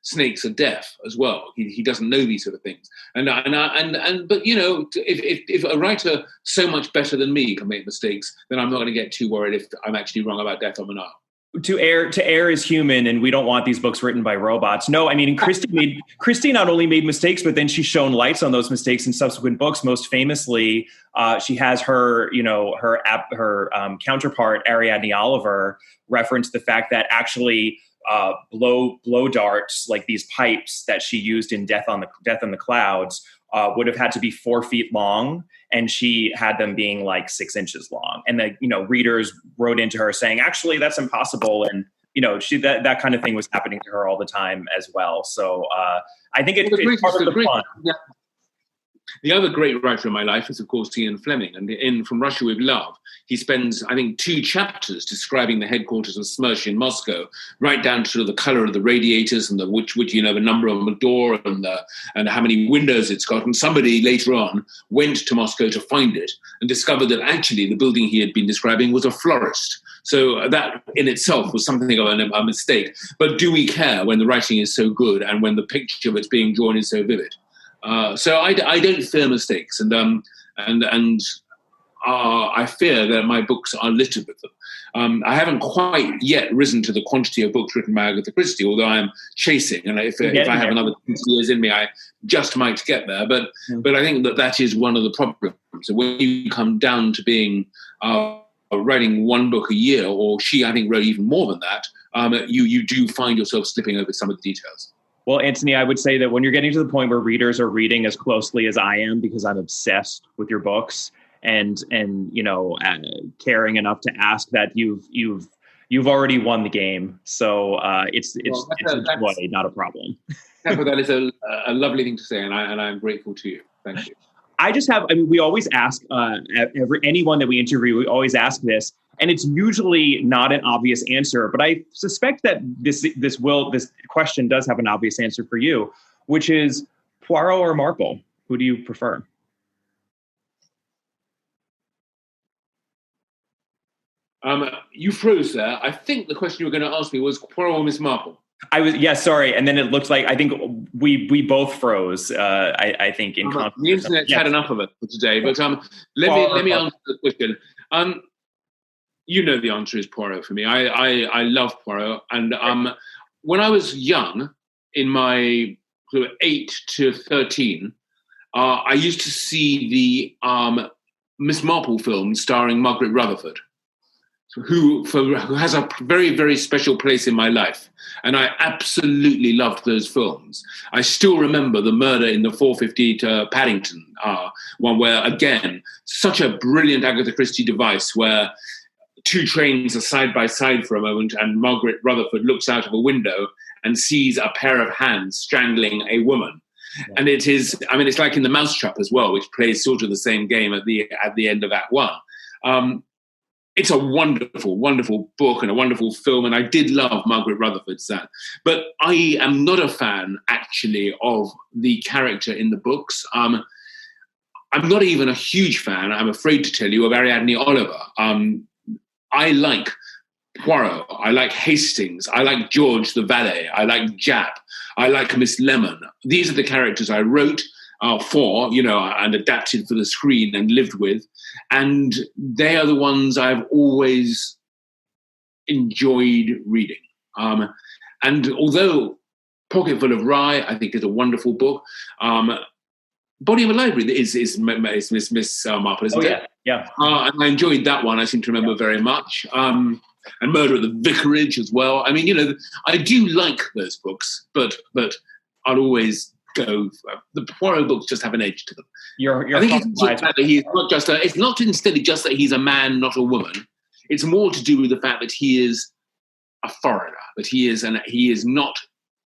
Speaker 4: Snakes are deaf as well. He doesn't know these sort of things. But if a writer so much better than me can make mistakes, then I'm not going to get too worried if I'm actually wrong about Death on the Nile.
Speaker 1: to err is human, and we don't want these books written by robots. No, I mean, Christie not only made mistakes, but then she's shown lights on those mistakes in subsequent books. Most famously, she has her counterpart Ariadne Oliver reference the fact that actually blow darts, like these pipes that she used in Death on the Clouds, would have had to be 4 feet long, and she had them being like 6 inches long. And the readers wrote into her saying, actually, that's impossible. And that kind of thing was happening to her all the time as well. So I think it's part of the fun.
Speaker 4: Yeah. The other great writer in my life is, of course, Ian Fleming. And in From Russia with Love, he spends, I think, 2 chapters describing the headquarters of Smersh in Moscow, right down to the color of the radiators and the number of the door and how many windows it's got. And somebody later on went to Moscow to find it and discovered that actually the building he had been describing was a florist. So that in itself was something of a mistake. But do we care when the writing is so good and when the picture that's being drawn is so vivid? So I don't fear mistakes, and I fear that my books are littered with them. I haven't quite yet risen to the quantity of books written by Agatha Christie, although I am chasing, and if I have another 20 years in me, I just might get there. But I think that is one of the problems. So when you come down to being writing 1 book a year, or she, I think, wrote even more than that, you do find yourself slipping over some of the details.
Speaker 1: Well, Anthony, I would say that when you're getting to the point where readers are reading as closely as I am, because I'm obsessed with your books, and caring enough to ask that you've already won the game. So it's a joy, not a problem.
Speaker 4: That is a lovely thing to say, and I'm grateful to you. Thank you.
Speaker 1: We always ask anyone that we interview, we always ask this. And it's usually not an obvious answer, but I suspect that this question does have an obvious answer for you, which is Poirot or Marple. Who do you prefer?
Speaker 4: You froze there. I think the question you were going to ask me was Poirot or Miss Marple.
Speaker 1: Sorry. And then it looked like, I think we both froze. I think in
Speaker 4: the internet's had enough of it for today. But let me answer the question. You know the answer is Poirot for me. I love Poirot. And when I was young, in my sort of 8 to 13, I used to see the Miss Marple film starring Margaret Rutherford, who has a very, very special place in my life. And I absolutely loved those films. I still remember the murder in the 450 to Paddington one, where, again, such a brilliant Agatha Christie device where 2 trains are side by side for a moment, and Margaret Rutherford looks out of a window and sees a pair of hands strangling a woman. Yeah. And it's like in The Mousetrap as well, which plays sort of the same game at the end of Act 1. It's a wonderful, wonderful book and a wonderful film, and I did love Margaret Rutherford's that. But I am not a fan, actually, of the character in the books. I'm not even a huge fan, I'm afraid to tell you, of Ariadne Oliver. I like Poirot, I like Hastings, I like George the valet, I like Japp, I like Miss Lemon. These are the characters I wrote for, and adapted for the screen and lived with. And they are the ones I've always enjoyed reading. And although Pocketful of Rye, I think, is a wonderful book, Body of a Library is Miss Marple, isn't it?
Speaker 1: Yeah.
Speaker 4: And I enjoyed that one, I seem to remember very much. And Murder at the Vicarage as well. I mean, I do like those books, but I'll always go. The Poirot books just have an edge to them. I think it's not instead just that he's a man, not a woman. It's more to do with the fact that he is a foreigner, that he is not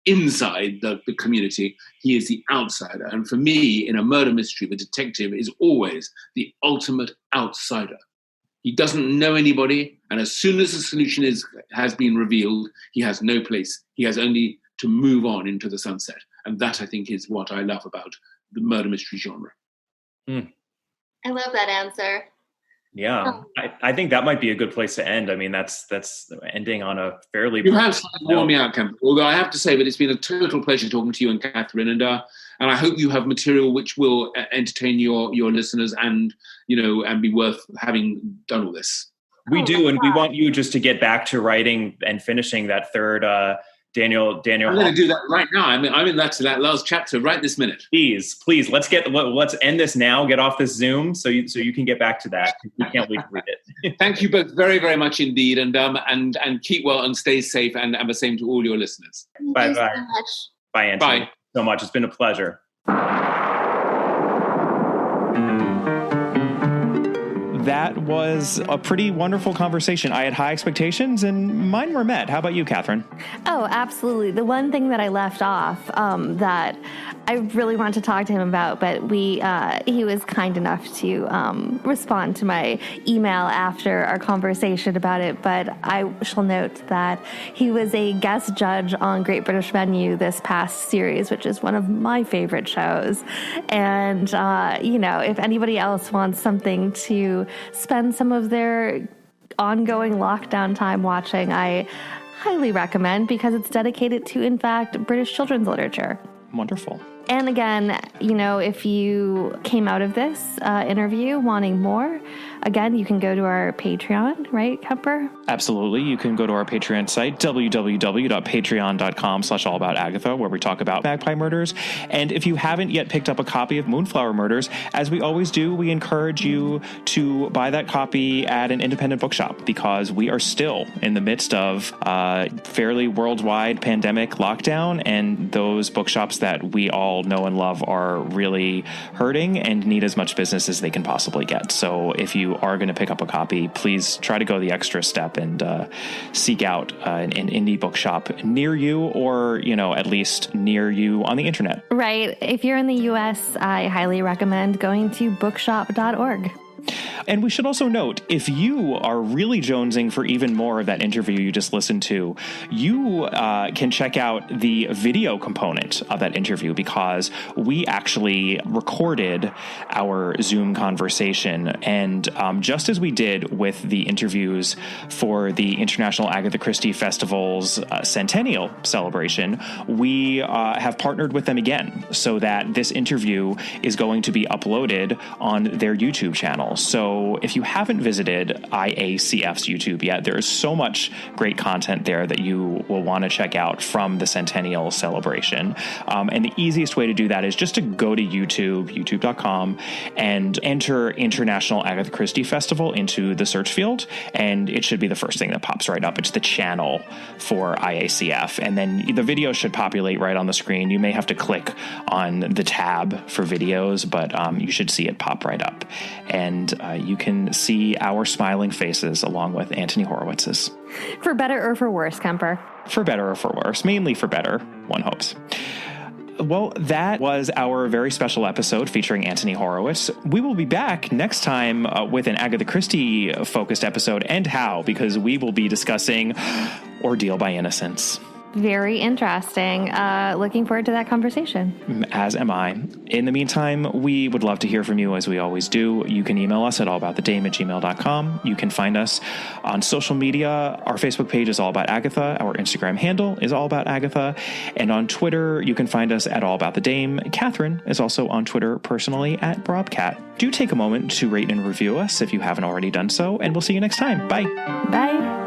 Speaker 4: inside the community, he is the outsider. And for me, in a murder mystery, the detective is always the ultimate outsider. He doesn't know anybody, and as soon as the solution has been revealed, he has no place. He has only to move on into the sunset. And that, I think, is what I love about the murder mystery genre.
Speaker 3: I love that answer.
Speaker 1: Yeah, I think that might be a good place to end. I mean, that's ending on a fairly...
Speaker 4: You have worn me out, Kemp. Although I have to say that it's been a total pleasure talking to you and Catherine, and I hope you have material which will entertain your listeners and be worth having done all this.
Speaker 1: We do, and we want you just to get back to writing and finishing that third Daniel.
Speaker 4: I'm going to do that right now. I'm in that last chapter right this minute.
Speaker 1: Please, let's end this now. Get off this Zoom so you can get back to that. We can't wait to read it.
Speaker 4: Thank you both very, very much indeed, and keep well and stay safe, and the same to all your listeners.
Speaker 1: Bye.
Speaker 3: So much.
Speaker 1: Bye, Anthony.
Speaker 4: Bye.
Speaker 1: So much. It's been a pleasure. That was a pretty wonderful conversation. I had high expectations, and mine were met. How about you, Catherine?
Speaker 2: Oh, absolutely. The one thing that I left off that I really wanted to talk to him about, but he was kind enough to respond to my email after our conversation about it. But I shall note that he was a guest judge on Great British Menu this past series, which is one of my favorite shows. And, if anybody else wants something to spend some of their ongoing lockdown time watching, I highly recommend, because it's dedicated to, in fact, British children's literature.
Speaker 1: Wonderful.
Speaker 2: And again, if you came out of this interview wanting more, again, you can go to our Patreon, right, Kemper?
Speaker 1: Absolutely. You can go to our Patreon site, www.patreon.com/allaboutagatha, where we talk about Magpie Murders. And if you haven't yet picked up a copy of Moonflower Murders, as we always do, we encourage you to buy that copy at an independent bookshop, because we are still in the midst of fairly worldwide pandemic lockdown, and those bookshops that we all know and love are really hurting and need as much business as they can possibly get. So if you are going to pick up a copy, please try to go the extra step and seek out an indie bookshop near you, or, at least near you on the internet.
Speaker 2: Right. If you're in the U.S., I highly recommend going to bookshop.org.
Speaker 1: And we should also note, if you are really jonesing for even more of that interview you just listened to, you can check out the video component of that interview, because we actually recorded our Zoom conversation. And just as we did with the interviews for the International Agatha Christie Festival's centennial celebration, we have partnered with them again, so that this interview is going to be uploaded on their YouTube channel. So if you haven't visited IACF's YouTube yet, there is so much great content there that you will want to check out from the centennial celebration. And the easiest way to do that is just to go to YouTube, youtube.com, and enter International Agatha Christie Festival into the search field. And it should be the first thing that pops right up. It's the channel for IACF. And then the video should populate right on the screen. You may have to click on the tab for videos, but you should see it pop right up. And you can see our smiling faces along with Anthony Horowitz's.
Speaker 2: For better or for worse, Kemper?
Speaker 1: For better or for worse. Mainly for better, one hopes. Well, that was our very special episode featuring Anthony Horowitz. We will be back next time with an Agatha Christie-focused episode, and how, because we will be discussing Ordeal by Innocence.
Speaker 2: Very interesting. Looking forward to that conversation.
Speaker 1: As am I. In the meantime, we would love to hear from you, as we always do. You can email us at allaboutthedame@gmail.com. You can find us on social media. Our Facebook page is All About Agatha. Our Instagram handle is All About Agatha. And on Twitter, you can find us at All About the Dame. Catherine is also on Twitter personally at Brobcat. Do take a moment to rate and review us if you haven't already done so, and we'll see you next time. Bye.
Speaker 2: Bye.